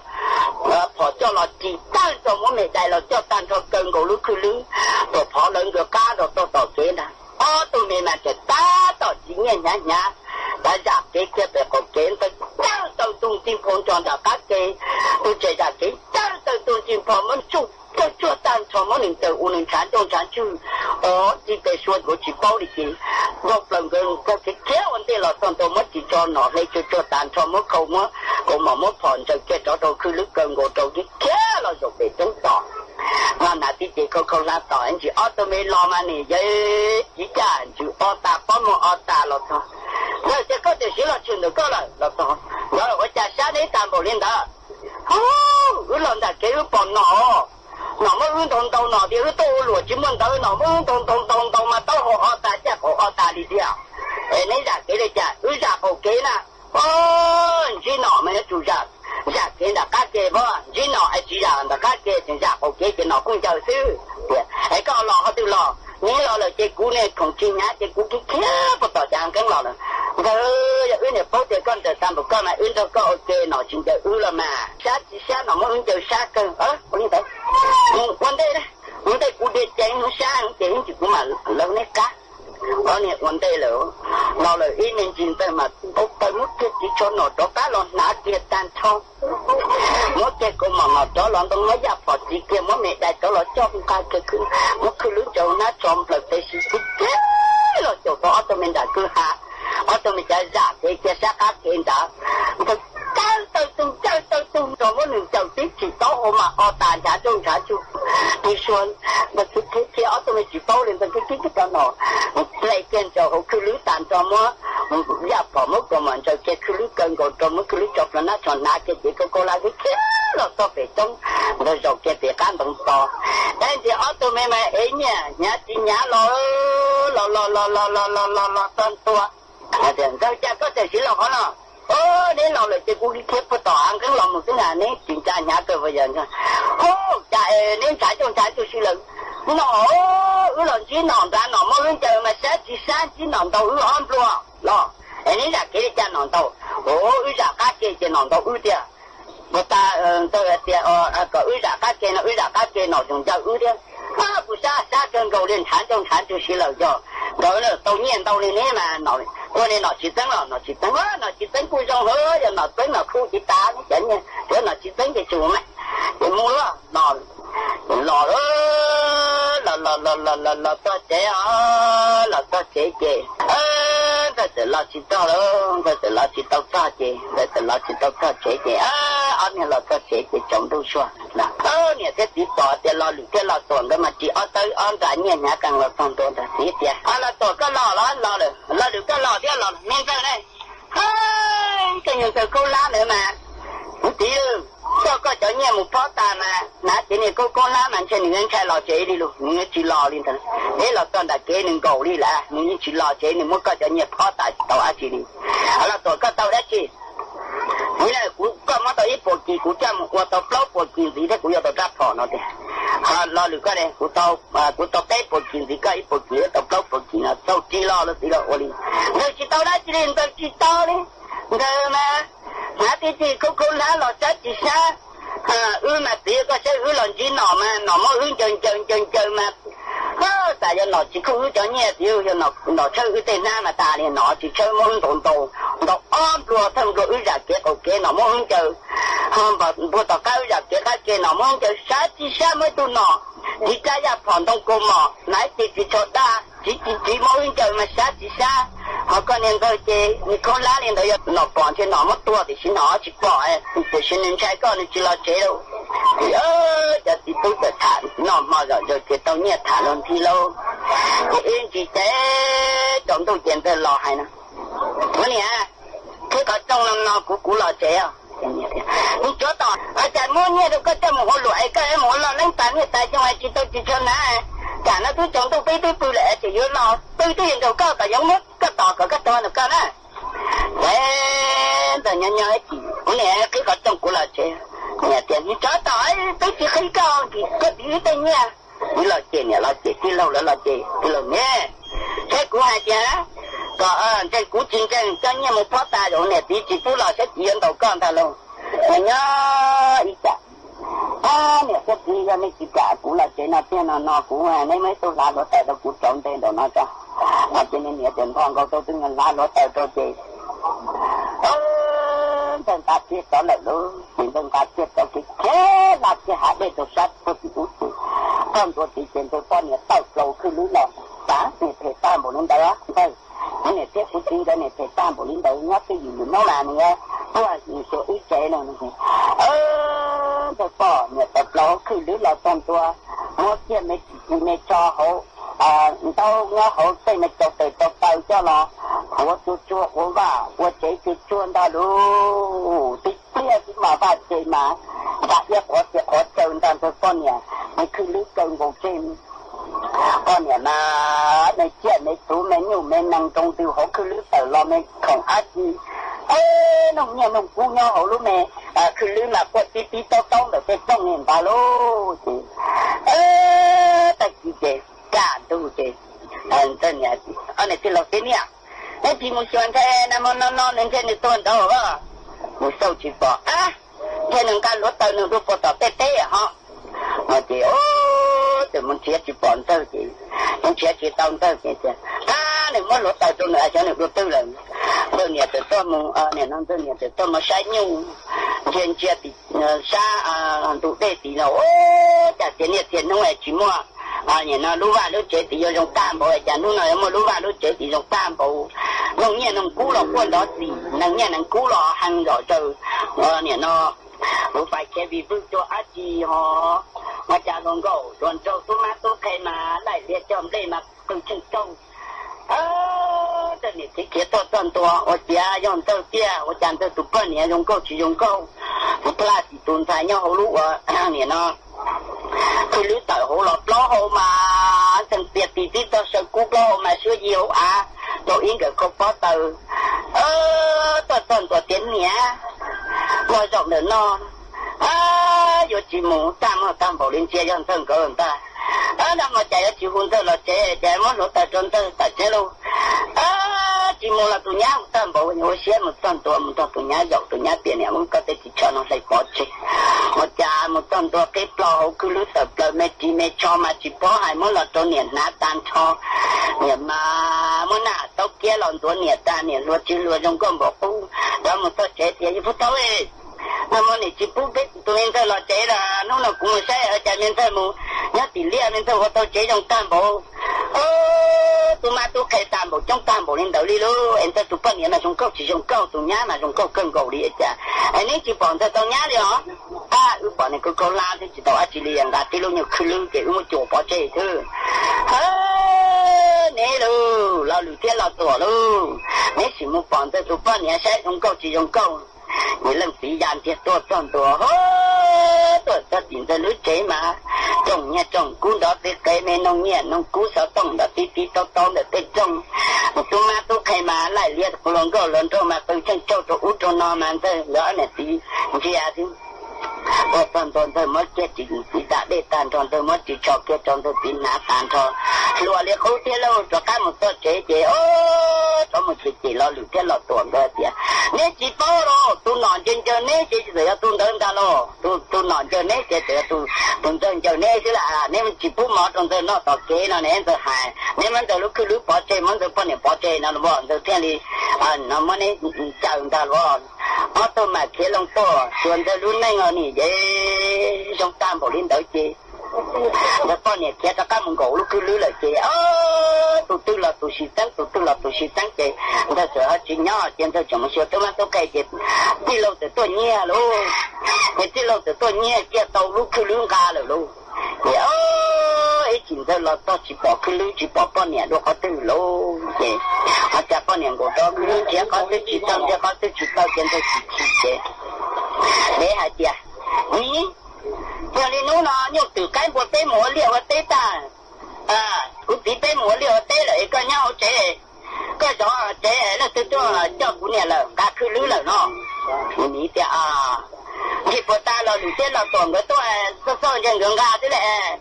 phỏ cho nó chỉ tan cho mỗi ngày đại là cho tan cho cơn cổ lúc cứ lúc rồi phỏ lớn rồi cá rồi to kia nè tụi mình mà chỉ ta tỏ chỉ nhá đã giảm cái kia về cổ kia tới tăng tàu tung chim phong tròn đã các cái tôi chỉ ra cái tăng tàu tung chim phongมันจุcho tan cho mỗi lần từ uống chán trong chán chứ chỉ cái suốt của chỉ bao đi chỉ một lần cái kéo anh đây là toàn tôi mất chỉ cho nó hay cho tan cho mỗi câu mỗi cũng mà mỗi phần cho cái đó tôi cứ lúc gần của tôi cái kéo là dùng để chống tỏ mà nãy thì cô la tỏ anh chỉ tôi mới lo mà nè vậy chỉ cả anh chỉ ta bao một ta là thôi rồi sẽ có thể là chuyện được có là thôi rồi ở nhà sáng đấy tạm bảo lên đó cứ lần đã kêu bọn nó mới hướng tông nó thì cứ tô lụa chỉ muốn tới nó mới tông mà tao họ ta chắc họ ta đi theo nên là cái này chả cứ giả cổ kế nè chỉ nó mới chủ giả cái là các cái vợ chỉ nó chỉ là các cái thì giả cổ kế thì nó cũng chờ xứ ấy có lò họ tự lò nhớ lò là cái cú này không chi nhá cái cú cái kia bắt đầu chẳng cái lò rồi rồi này bố thì con từ tam một con này ưn đâu có ok nó chính là là mà sát nó mới chờ sát cơ có như thế vấn đề cú đi chạy nó sát nó chạy chỉ cũng mà lâu nét cá đó nè vấn đề là nó là ít nên chính tới mà bố tới mất cái chỉ cho nó đó cá lon nã kia tan cho mất cái cô mà đó lonต้องnói giả phật chỉ kia mất mẹ đại đó là cho cái cứ mất cứ lú cho nó chom là cái gì cái là cho đó tôi mình đã cứ hạ tôi mìnhจะgiả cái sát các cái đó tôi tung rồi mỗi lần chồng tiếp chỉ tao mà tàn trả chung đi xuân mà cái tôi mình chỉ tao lên cái nó lại kiện cho họ cứ lú tàn cho mà giả phở mất của mình cho cái cứ lú cần của cho mất cứ lú chọc là nó chọn nát cái gì cô là cái kia là tôi phải trông rồi rồi cái việc ăn đồng to nên thì tôi mình mà ấy nhá chỉ nhá lo tên tua thì sao cha có thể chỉ là họ nào đến lò lại cái cú đi khép vào tỏ ăn cái lòng một cái nhà này chính cha nhà tôi bây giờ nha chạy nên chạy trong chạy tôi xí lần nó lần chỉ nòng ra nòng mới chờ mà sáng chỉ nòng tàu ăn luôn lo nên là cái cha nòng tàu ra cá cái nòng tàu tiệt người ta tôi tiệt có ra cá cái nó dùng cho tiệt不杀跟狗连缠就是了叫，然后都念到的呢嘛，我呢去整不上河，要整了哭去打，真的，要去整的做嘛，就没了，老多姐啊，老多姐姐，这是老去到了，这是老去到大姐，这是老去到大姐姐啊，你老多姐姐总都说了，你这地多的老李的老多的嘛，只tới在年年更了更多的时间，老多个老李个老的老，明白嘞？这人就够拉的嘛，对。ก็จะเนี่ยมุพ่อตามานะทีนี้ก็ล้ามันเช่นเงินใช้หล่อเจดีลูกเงินจีหล่อลินทันเราตอนแต่เกนึงเกาหลีแหละเงินจีหล่อเจนี่มันก็จะเนี่ยพ่อตาเต่าอาชีนี่แล้วตัวก็เต่าได้จีนี่แหละกูก็มาต่ออีปวดกีกูจำว่าต่อเปล่าปวดกีสีที่กูอยากต่อรับพอเนาะเด้รอหรือก็เนี่ยกูต่อเต้ปวดกีสีก็อีปวดกีต่อเปล่าปวดกีนะต่อจีหล่อแล้วสิหล่อโอลิเงินจีเต่าได้จีนี่ต่อจีเต่าเลยเดินมาหาที่จีเขาล้าหล่อจัดจีซ่าmà tiếc có sẽ lần chỉ nọ mà chân mà tại do nó chỉ không cho nhẹ tiêu cho nó chơi tên na mà ta thì nó chỉ chơi môn tồn nó ôm luôn thân rồi ra cái ok nó môn chơi và bữa tao cái ra cái nó môn chơi sát chỉ sát mới tụi nó thì cái ra phòng đông cô mò nãy chỉ cho ta chỉ môn chơi mà sát chỉ sát họ có nên thôi chứ không lá lên thôi nó bỏ thì nó mất tua thì xin nó chỉ bỏ thì xin nên trái con chỉ lo chế đâu thì giờ thì tôi phải thả nó mà rồi thì tao nhẹ thả luôn thì lâu thì yên chỉ thế trong tôi chuyện tôi lo hay nè cái này thế có trong năm nó cũ lo chế à nhưng chỗ tao ở tại mua nhẹ đâu có cho một hồ loại cái em muốn lo lấy tán người ta trong ai chỉ tôi chỉ cho nè cả nó tôi chọn tôi tôi lại chỉ nhớ lo tôi hiện đầu cao tại giống mất cái tỏ cái to được cao nè để nhớ chị cái này cái có trong của là chế nhà tiền như chó tỏi tôi chỉ thấy cao thì cái gì tên nha như là tiền nhà là tiền cái lâu là tiền cái lâu nghe cái của hai chị á có cái của chính cái cho nhà một phát tài rồi nè tí chỉ tôi là sẽ chỉ hiện đầu cao ta luôn nhớ ý cả nè cái gì ra mấy chị cả cũng là chế nào tiền nó cũng nên mấy tôi làm rồi tại đâu cũng chọn tên đâu nó cho cho nên nhà tiền con tôi từng làm rồi tại tôi chế tên ta chết đó là luôn tên ta chết đó cái thế là cái hạt để tôi sát tôi chỉ út con tôi chỉ tiền tôi con nhà tao cầu cứ lưới lò đã thì thể ta một lần đó thôi cái này tiếp của chính cái này thể ta một lần đó nhắc cái gì nó làm nghe tôi là gì số ít chế nào này tôi bỏ nhà tập lò cứ lưới lò con tôi nó kia mấy cho hậu tao nghe hậu xây mấy cho tới tao cho nó我就做我吧，我这就做到喽。这这是嘛吧这嘛，大家我挣到这半年，你去你挣我这半年嘛，你见你做没有没能中就好去你到了没同阿弟，弄年弄姑娘好了没？去你嘛我滴滴叨叨的在中年大喽，但是这干都这，真呀，俺那这老些年。ไอ้ที่มุชวนแท้นะมันนอนๆเช่นในต้นเท่าว่ามุเศร้าจีบแค่หนึ่งการลดเตาหนึ่งรูปต่อเต้ๆฮะมาจีโอ้แต่มันเสียจีบอนเต้าจีมันเสียจีตอนเต้าจีจ้ะถ้าหนึ่งมันลดเตาตัวหนึ่งอาจจะหนึ่งรูปเต้าเลยเมื่อเนี่ยจะต้นมึงเนี่ยน้องต้นเนี่ยจะต้นมาใช้ยุ่งเช่นเชียติซาดูเต้ตีเราโอ้จากเสียเนี่ยเสียน้องไอ้จีมัวเนี่ยนะรู้ว่ารู้เจติยงตามบ่ไอ้จันนู้นน่ะมันรู้ว่ารู้เจติยงตามบ่น้องเนี่ยน้องกู้หลอกคนดอสิน้องเนี่ยน้องกู้หลอกหังดอเจอเนี่ยเนาะรู้ไปแค่วิบุตัวอาจีฮอมาจากลงก็โดนโจตัวมาตัวใครมาไล่เรียกจอมได้มาตึงชึงโจ这里这些多赚多，我家用这些，我讲这都半年用够去用够，我不拉几吨菜要好路我你呢？佢呢度好落攞好嘛，成別啲啲都上古攞好嘛，需要啊，就應該個波度，多賺多點嘢，我做人咯，有節目擔保連接樣真個人得，那麼就有結婚得落姐，就我攞大賺得大姐咯，節目啦，度嘢擔保，我寫冇賺多，冇多度嘢有度嘢變嘢，我覺得只唱我嚟講啫。我家冇當多幾包好，佢攞十個咩字咩錯嘛，只包係冇落到年拿單錯，年嘛冇拿到幾落到年單年落只落用個冇布，咁冇多謝謝要不到誒。那麼你只不俾對面頭落謝啦，弄到公司而家面頭冇，一啲呢面頭我到這種擔保，ตัวมาตัวใครตามบอกจ้องตามบอกเล่นเดาลีลูเอ็นแต่ตัวปั้นเนี่ยมาชงเก้าจีชงเก้าตัวนี้มาชงเก้าเกินเกาหลีจ้ะอันนี้จีบอนแต่ตัวนี้เลยเหรออุปเนี่ยก็ลาที่จีตัวอาจีเลียงกันที่ลูกเนี่ยคือลูกเกี่ยวกับจูบปอเจ้เธอนี่ลูเราหลุดเที่ยวเราตัวลูนี่สิมุปอนแต่ตัวปั้นเนี่ยใช้ชงเก้าจีชงเก้านี่เรื่องสียานเที่ยวตัวต้นตัวตัวจะติดจะรู้ใจมาจงเนี่ยจงกู้ดอกเด็กไก่แม่น้องเนี่ยน้องกู้สาวต้องดอกตีโตๆเด็กเป็นจงตัวมาตัวใครมาไล่เรียกคนก็หล่นตัวมาเป็นเช่นเจ้าตัวอุตนอมันเถอะแล้วเนี่ยตีเชียร์ถึงตัวตอนเธอมัดเจ็ดจีสีตาเด็ดตานตอนเธอมัดจีชอบเกตอนเธอตีหนาตานทอรัวเรียกเขาเที่ยวจะก้ามมันตัวเจ๊โอ้ตัวมันเจ๊เราหลุดเที่ยวตัวเดียวเนี่ยจีโป้โรตัวนอนเจอเนี่ยจีเสือตัวเดินกันโลตัวนอนเจอเนี่ยเสือตัวเดินเจอเนี่ยสิละเนี่ยมันจีปูหมอตอนเธอนอกต่อเกนั่นเนี่ยเธอหายเนี่ยมันเธอลุกขึ้นลุกปอเจมันเธอปนเนี่ยปอเจนั่นบ่เธอเที่ยวนี้น้ำมันเนี่ยจังกันบ่ตัวมาเขียนลงตัวส่วนเธอรุ่นในเงานี่เย้ชงตามบอกลิ้นเดาเจ แล้วก็เนี่ยแกจะก้ามงโกลูกคือลื้อเลยเจ้ตัวตื้อเราตัวสีตั้งตัวตื้อเราตัวสีตั้งเจ้ถ้าเสือจีนย่อเจ้าจะมาเชื่อตัวมันตัวไก่เจ้ที่เราแต่ตัวเนี้ยลูกที่เราแต่ตัวเนี้ยแกตัวลูกคือลื้อกาเลยลูกไอ้จริงๆเราต้องจีบปอกคือลื้อจีบปอกป้อนเนี่ยดูเขาตื้อลูกเจ้อาจจะป้อนเนี่ยกูต้องคือลื้อเจ้าเขาตื้อจีบตั้งเจ้าเขาตื้อจีบเต้าเจ้าจะจีบเจ้เดี๋ยวหายเจ้านี่giờ đi nấu nó nhưng từ cái bộ tế múa liệu ở tế ta cũng tí tế múa liệu ở tế lại có nhau chế cái đó chế là từ cho cũng nhà là cả cứ lứ là nó nghĩ thì thì bộ ta là đủ chế là toàn cái tôi sao dân gần ga thế này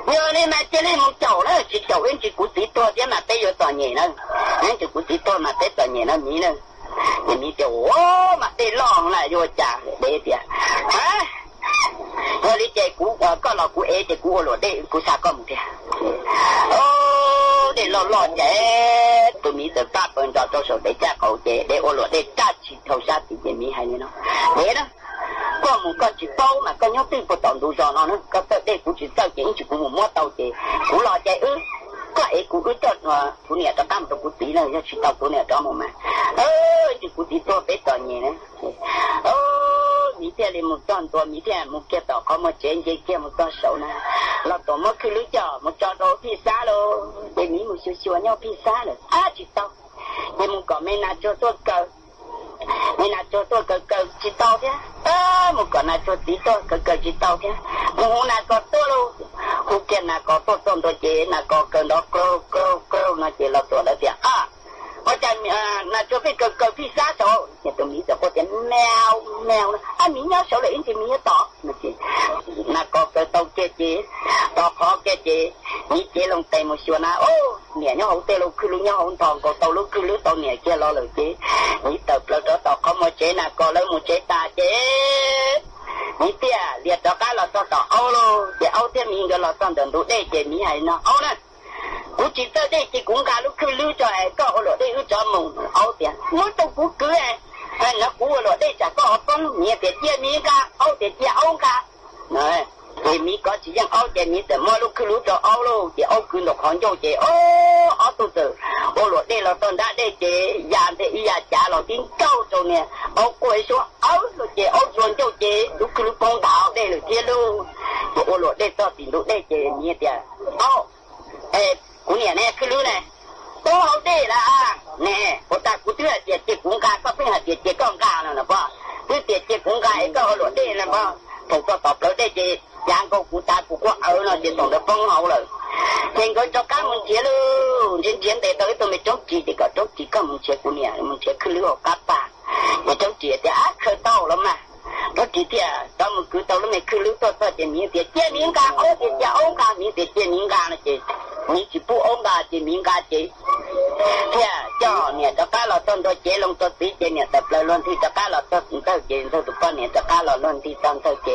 giờ này mà chế lên một chậu đó chỉ chậu em chỉ cũng tí tôi chứ mà tế vô toàn nhẹ nữa em chỉ cũng tí tôi mà tế toàn nhẹ nó nghĩ nữa thì nghĩ thì mà tế lon lại vô chả để thì rồi đi chơi cú có lò cú ế chơi cú lò để cú sa con kìa để lò chơi tụi mình tự phát bên đó cho để cha cậu chơi để lò để cha chỉ thâu sa thì chơi mi hay nữa thế đó con một con chỉ bao mà con nhóc tin của tổng đủ giò nó nữa có tới đây cú chỉ tao chơi chỉ cú một mót tao chơi cú lò chơi có ế cú chọn mà cú nè cho cam cho cú tí này chỉ tao cú nè cho một mà chỉ cú tí to bé to nhẹ nữaมีเท่าไรมุกต้นตัวมีเท่ามุกเกี่ยวต่อเขามาเจนเกี่ยวมุกต้นเสานะเราต่อมาคือรู้จักมุกจอดเราพิซซ่าโลเดี๋ยวนี้มุกชัวๆเนี่ยพิซซ่าเลยจิตโตเดี๋ยวมุกก็ไม่น่าจะตัวเกิดไม่น่าจะตัวเกิดจิตโตแค่มุกก็น่าจะติดตัวเกิดจิตโตแค่มุกน่าก็ตัวลูกมุกเกี่ยวน่าก็ตัวต้นตัวเจน่าก็เกิดดอกโกรน่าเจเราตัวแล้วเดียวว่าจะน่าจะเป็นเกิดพิซซ่าโตเนี่ยตรงนี้จะก็จะแนวมีเงาโฉเลยจะมีต่อนะจีน่าก็เกิดตัวเจต่อขอเจนี่เจลงเตะมาชัวนะโอ้เนี่ยเนี่ยเขาเตะลงคือเนี่ยเขาทองก็ตัวลูกคือตัวเนี่ยเจรอเลยเจนี่เติบแล้วต่อเขามาเจน่าก็แล้วมาเจตาเจนี่เตี้ยเรียกต่อการเราต่อเอาโลเดี๋ยวเอาเตี้ยมีเงินเราต้องเดินดูได้เจมีให้เนาะเอานะกูจิตเตอร์ได้จีกุ้งกาลูกคือลื้อจอยก็เอาหลอดได้ลื้อจอมงเอาเตี้ยนู้นต้องกูเกลือ那古老的这个风，你得接米个，熬得接熬个，哎，这米个只样熬的米的，马路去路就熬喽，就熬跟着看就这，熬都是，我落地了，当大的这养的一呀家了，顶高中呢，熬过说熬了这熬转就这，路去路碰到的了这路，我落地到顶路的这米的，熬，过年呢去路呢。都好对了呢，我打古队接公家，个边系接公家了啵，你接公家一个好落地了啵，同个搭了的接两个古打古过后了，就同的分好了。现在就干门接喽，前得到都没中级的个中级干门接姑娘，门接去了干吧，你中级的可到了嘛。我今天咱们去到了没去了多少见面的见面干，我的家欧干，你的见面干了的，你是不欧干见面干的。เนี่ยเจ้าเนี่ยจะก้าเราต้นตัวเจลงตัวตีเจเนี่ยแต่เราล้วนที่จะก้าเราต้นเต้าเจตัวตุกก้อนเนี่ยจะก้าเราล้วนที่ต้นเต้าเจ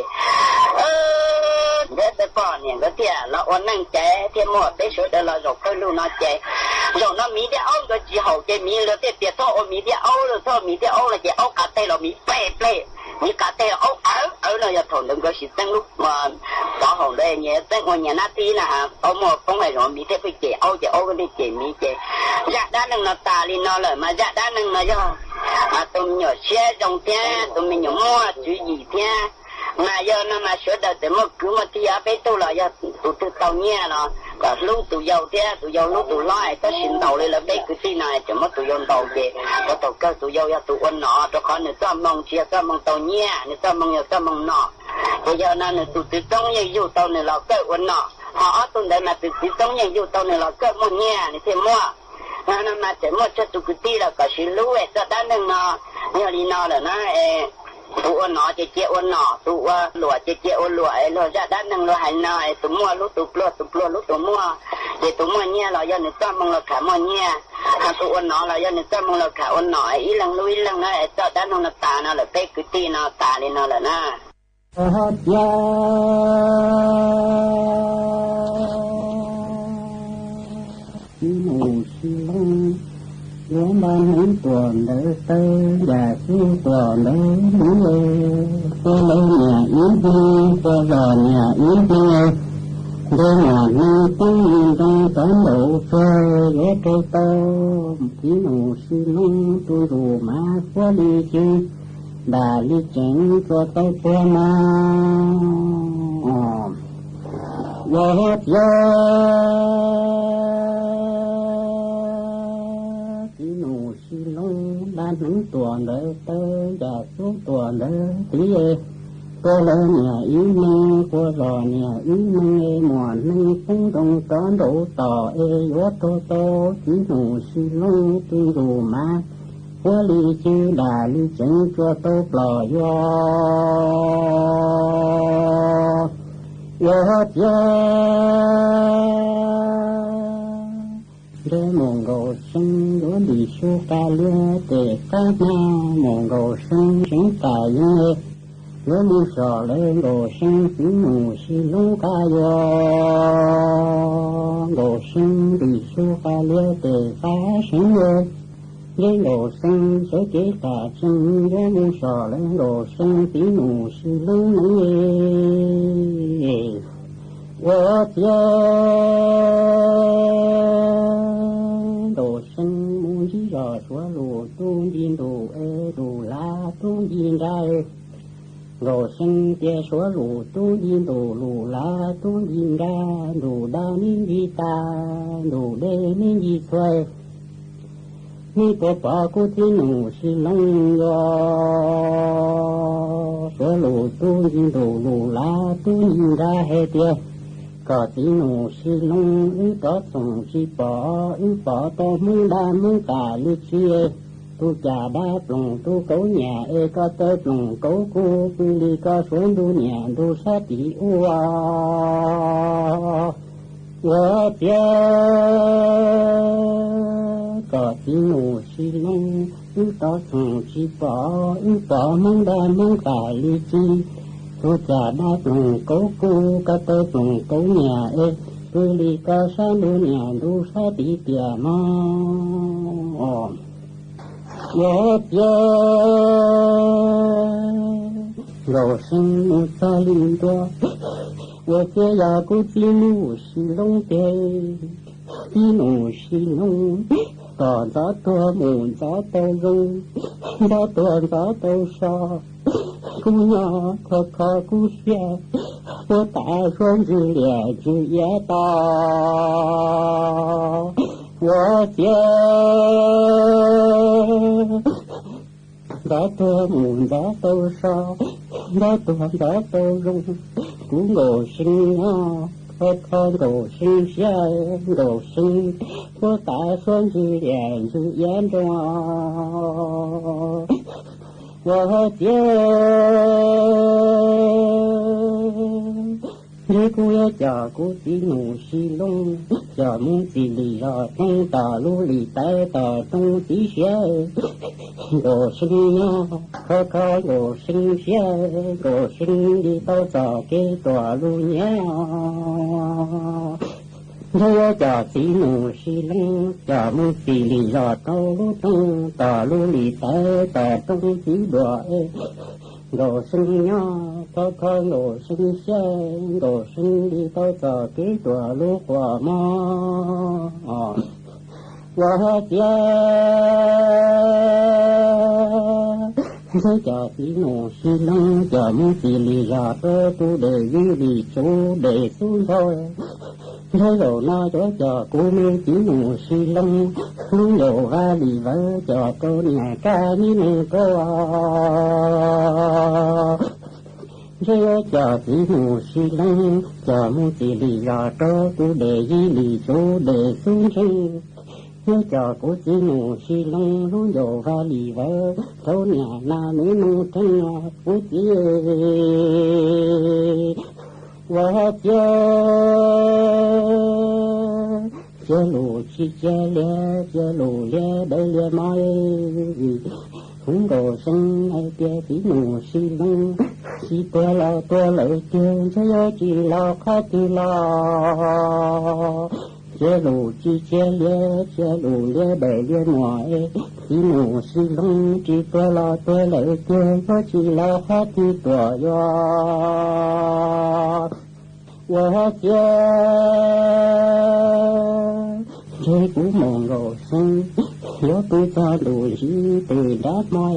เดี๋ยวแต่ก้อนเนี่ยก็เที่ยเราอ่อนนั่งเจเที่ยหมดได้ช่วยแต่เราหยกค่อยรู้น้าเจหยกน้ามีเดียวเอาก็จีเขาเจมีเราเตี้ยเตี้ยโตมีเดียวเอาเราโตมีเดียวเอาเราเจเอากาเต้เรามีเป๊ะมีกาเต้เอาเราจะถอนดึงก็สิตั้งลูกมาต่อของเลยเนี่ยตั้งวันเนี่ยนาทีนะฮะเอาหมดตรงไหนเรามีเตี้ยไปเจเอาก็ได้เจมีเจdạ đa năng nó ta đi nó lời mà dạ đa năng nó cho tụi mình nhỏ xe trong thế tụi mình nhỏ mua chữ gì thế mà giờ nó mà sửa đời để một cứ một tí ở bên tôi là giờ tụi tàu nhẹ nó và lúc tụi giàu thế tụi giàu lúc tụi lái có xin tàu lên là đây cứ tí này chỉ mất tụi giàu tàu về có tàu cơ tụi giàu ya tụi quân nọ cho khó nữa sao mong chia sao mong tàu nhẹ nữa sao mong nhiều sao mong nọ bây giờ nó nữa tụi trong như dù tàu này là cơ quân nọ họ tụi đây mà tụi trong như dù tàu này là cơ một nhẹ này thì mua nó mà chỉ một chút tụi tí là có xin lúa cho đá nâng nó nhiều đi nó là nó tụi nó chỉ ôn nó tụi lúa chỉ ôn lúa rồi ra đá nâng lúa hành nó tụi mua lúc tụi mua thì tụi mua nhẹ là do người ta mong là cả mua nhẹ tụi ôn nó là do người ta mong là cả ôn nó ý lần nó cho đá nâng là tà nó là cái tí nó tà lên nó là nó Những ban hãy tuần đỡ tơ và sư tuần đỡ mũi lê cô lê nhà yến thi cô lò nhà yến thi Đôi nhà na tăng ra tán đậu phơi ghé cây tôm chỉ nụ xì lung tôi rủ má quá đi chứ đà đi chén cho tay qua ma ghé gió chỉ nụ xì lung đã nắng tuần đợi tới đã xuống tuần đợi tí cô lỡ nhà ý mê cô lò nhà ý mê mùa nâng phung đông tón đổ tỏ ê gió tô tô chỉ nụ xì lông tuy rù má quá ly chư đà ly chân cho tô plò gió gió để mong gầu sân đố đi su ca lia tề ca na mong gầu sân sân ca lia nhớ mu sò lên đồ sinh phí mù xì lú ca yo đồ sinh đi su ca lia tề phá sinh yo lên đồ sinh sẽ kế cả sinh nhớ mu sò lên đồ sinh phí mù xì lú nấy wo tia đồ sinh mu chỉ rõ xóa lù tu điên đồ ê đồ la tu điên rai đồ sinh tia xóa lù tu điên đồ lù la tu điên ra đồ đa nên đi ta đồ đê nên đi xoay ni có bà cô tiên nụ xì lông yo xóa lù tu điên đồ lù la tu điên ra hệ tia có tiên nụ xì lông ý có sòng xì bỏ to mương đa mương cả lư chia tu cha đáp lòng tu cấu nhà ê có tới lòng cấu cô quy đi có xuống tu nhà tu sát tỷ ua vợ tia có tiếng nụ xì lông ý có sòng xì bỏ mương đa mương cả lư chi tu cha đáp lòng cấu cô có tới lòng cấu nhà ê quy đi có xuống tu nhà tu sát tỷ tia mà đồ sinh một ta linh toa我这呀个子路是龙的一路是龙大大多门大多人大多大多少姑娘可可姑娘我打算是两只也大我家đã thơ mùn đã tô sao đã toàn đã tô rung cũng đồ sinh con đồ sinh xe đồ sinh có tạ xuân dư đèn dư dán cho và nếu cô ya chờ cô chỉ ngủ xì lông chờ muốn xì lì ra trong tà lũ lì tay tà trong tí xe đồ sinh nha có đồ sinh xe đồ sinh đi tao chờ cái tòa lũ nhé nếu chờ chỉ ngủ xì lông chờ muốn xì lì ra trong tà lũ lì tay tà trong tí đọa đồ sinh nha có đồ sinh xe đồ sinh đi tao chờ cái tòa lũ quả ma và tia thế chờ tí nụ xì lông chờ muốn xì lì ra tơ tu để dư đi chỗ để xuống thôi thế rồi nó chờ cô mê chỉ nụ xì lông lúc dầu ra lì vỡ chờ cô nhà ca như này cô thế chờ tí nụ xì lông chờ muốn xì lì ra tơ tu để dư đi chỗ để xuống thôi thế chờ cô chỉ nụ xì lông lúc dầu ra lì vỡ chỗ nhà na nữ nụ thân cô chỉ và chờ lù chi chờ lù lẹ đây lẹ mai cũng đồ sinh ai tia tí nụ xì lông xì tua lợi chơi chơi chỉ lo khó chỉ lo chờ lù chi chờ lù lẹ đây lẹ ngoài tí nụ xì lông chỉ tua lợi chơi chỉ lo khó chỉ tua yo 我家这古梦罗生，我不在路西对达麦，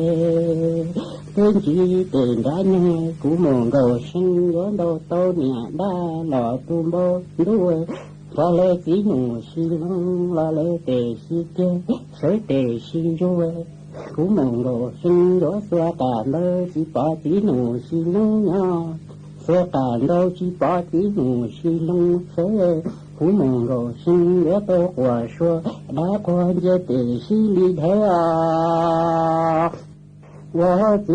对吉对达呢，古梦罗生，我都到年大老不毛路。老来子女是龙，老来得是爹，谁得是肉？古梦罗生，我说干了是把子女是龙呀，说干了是把子女是龙，谁？古梦罗生，我都话说，那关键得是厉害啊！我这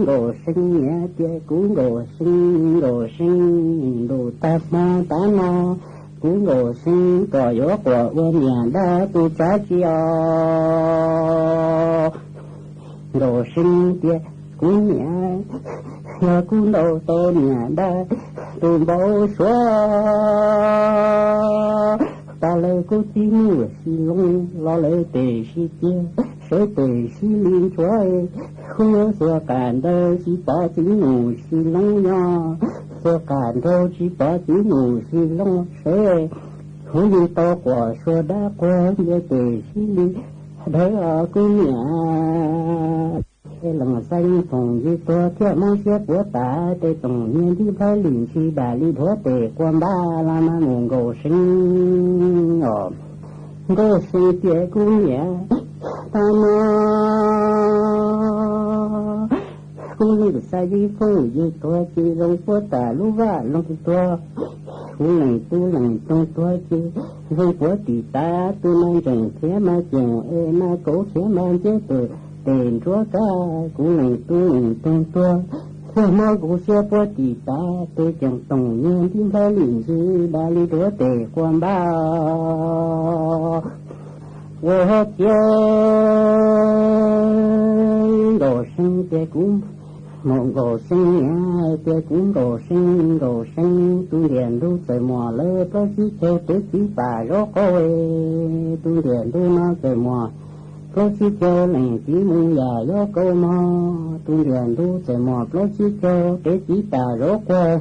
罗生呀，别古罗生，罗生罗大妈大妈，古罗生个有个我年的都在家，罗生别古年，我古老多年的都没说。ta lấy cô tí mưa xì lông lo lấy tề xì kia sẽ tề xì liên chuối không nhớ xua cản đâu chỉ bỏ tí ngủ xì lông nha xua cản đâu chỉ bỏ tí ngủ xì lông sẽ không như to quả xua đá qua như tề xì liên đấy ở cô nhà cái lòng xanh phòng như to theo mong xếp của ta để tổng nhiên đi phải liền chi bà đi thua tề quan ba là mà nguồn gỗ sinh gỗ sinh kia cũng nhẹ ta mà cũng như sai đi phụ như to chỉ lòng của ta lúc vả lòng to cũng lần tu lần trong to chỉ lòng của tỷ ta tu mang chẳng thế mà chẳng ê mà cố thế mà chết rồi tiền chúa ca cũng lần tu lần trong to sao mà cũng sẽ có tỷ ta tôi chẳng tổng nhiên thiên thái liền gì đã đi đứa tề quan ba我家罗生别cũng một đồ sinh nhà别cũng đồ sinh tu điền tu trời mùa lơ có chỉ theo tới chỉ bà rõ coi tu điền tu nó trời mùa có chỉ cho lành chỉ mùng già gió câu mò tu điền tu trời mùa có chỉ cho tới chỉ bà rõ coi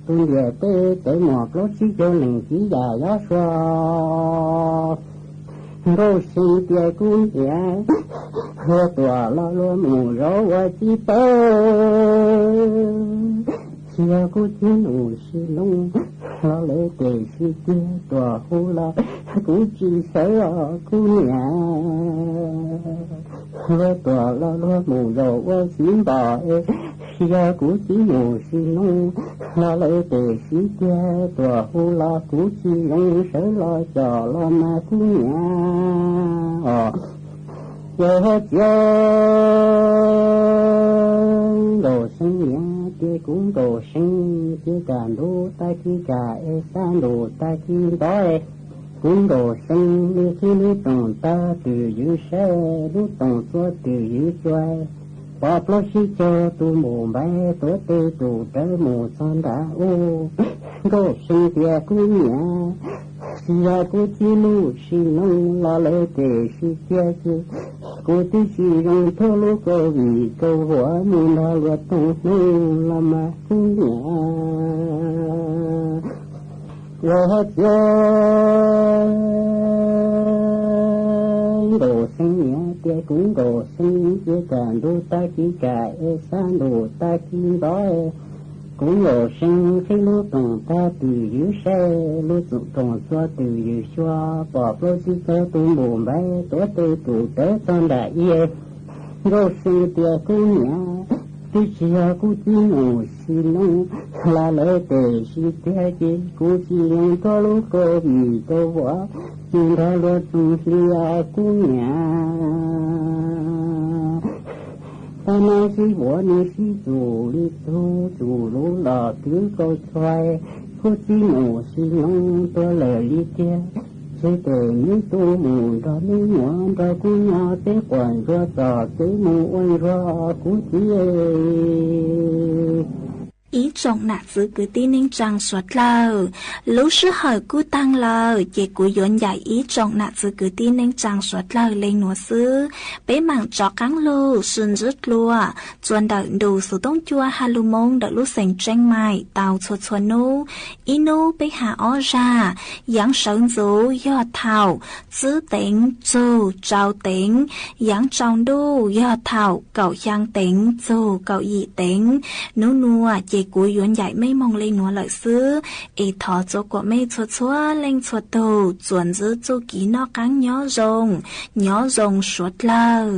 tu điền tới trời mùa có chỉ cho lành chỉ già gió xóa rô sinh tia cũng nhẹ hơ tòa lo lo mù rô và chi tơ chia cô chi nụ si lông lo lệ tề si tia tòa hô la cũng chi sở cũng nhẹ hơ tòa lo lo mù rô và xin bà chia cô chi nụ si lông lo lệ tề si tia tòa hô la cũng chi lông sở lo trò lo mà cũng nhẹ giờ đồ sinh nhá kia cũng đồ sinh kia càn đồ ta kia cà e san đồ ta kia đói cũng đồ sinh đi khi đi tổng ta từ dưới xe đi tổng cho từ dưới choai bỏ lót xí cho tu mù bé tối tê tu tới mù son đã ô đồ sinh kia cũng nhá xia cô chi lu xi nông la lệ tề xi kia kia cô tí xi rong thô lu cô vì câu hóa mù la luật tông nông la mà cũng nhẹ lo chơi đồ sinh nhẹ kia cũng đồ sinh kia càng đồ ta kia cả e san đồ ta kia đói cũng有生黑路懂他对于谁路总懂说对于说宝宝是个都明白多对都得当大爷有生的姑娘就是要估计我是弄来来的是的的估计用多路个米的我见到了东西啊姑娘ta nói si của ni si chủ đi thu chủ lũ lò cứ câu xoay phút si ngủ si nông tôi lời đi kia si từ những tu mù đó những nhỏ đó cú nhỏ tế quản cho trò tế mù ôi ra cú chi ý trọng nạ giữ cứ tí ninh trang suốt lờ lúc sư hỏi cú tăng lờ chế cú yốn giải ý trọng nạ giữ cứ tí ninh trang suốt lờ lên nùa sư bế mạng chó cắn lù xuân rứt lùa chuan đợi đủ sự tông chua hà lù mông đợi lúc sành tranh mài tàu chuột chuột nô ý nô bế hạ ó ra giáng sơn dũ do thảo giữ tính dù trao tính giáng trong đu do thảo cậu giang tính dù cậu dị tính nô nùa chế cú yốn giải mây mong lên nùa lợi sư ý thọ chỗ của mây chuột chúa lên chuột tù chuồn giữ chú ký nó cắn nhỏ rồng suốt lờ.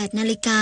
18 นาฬิกา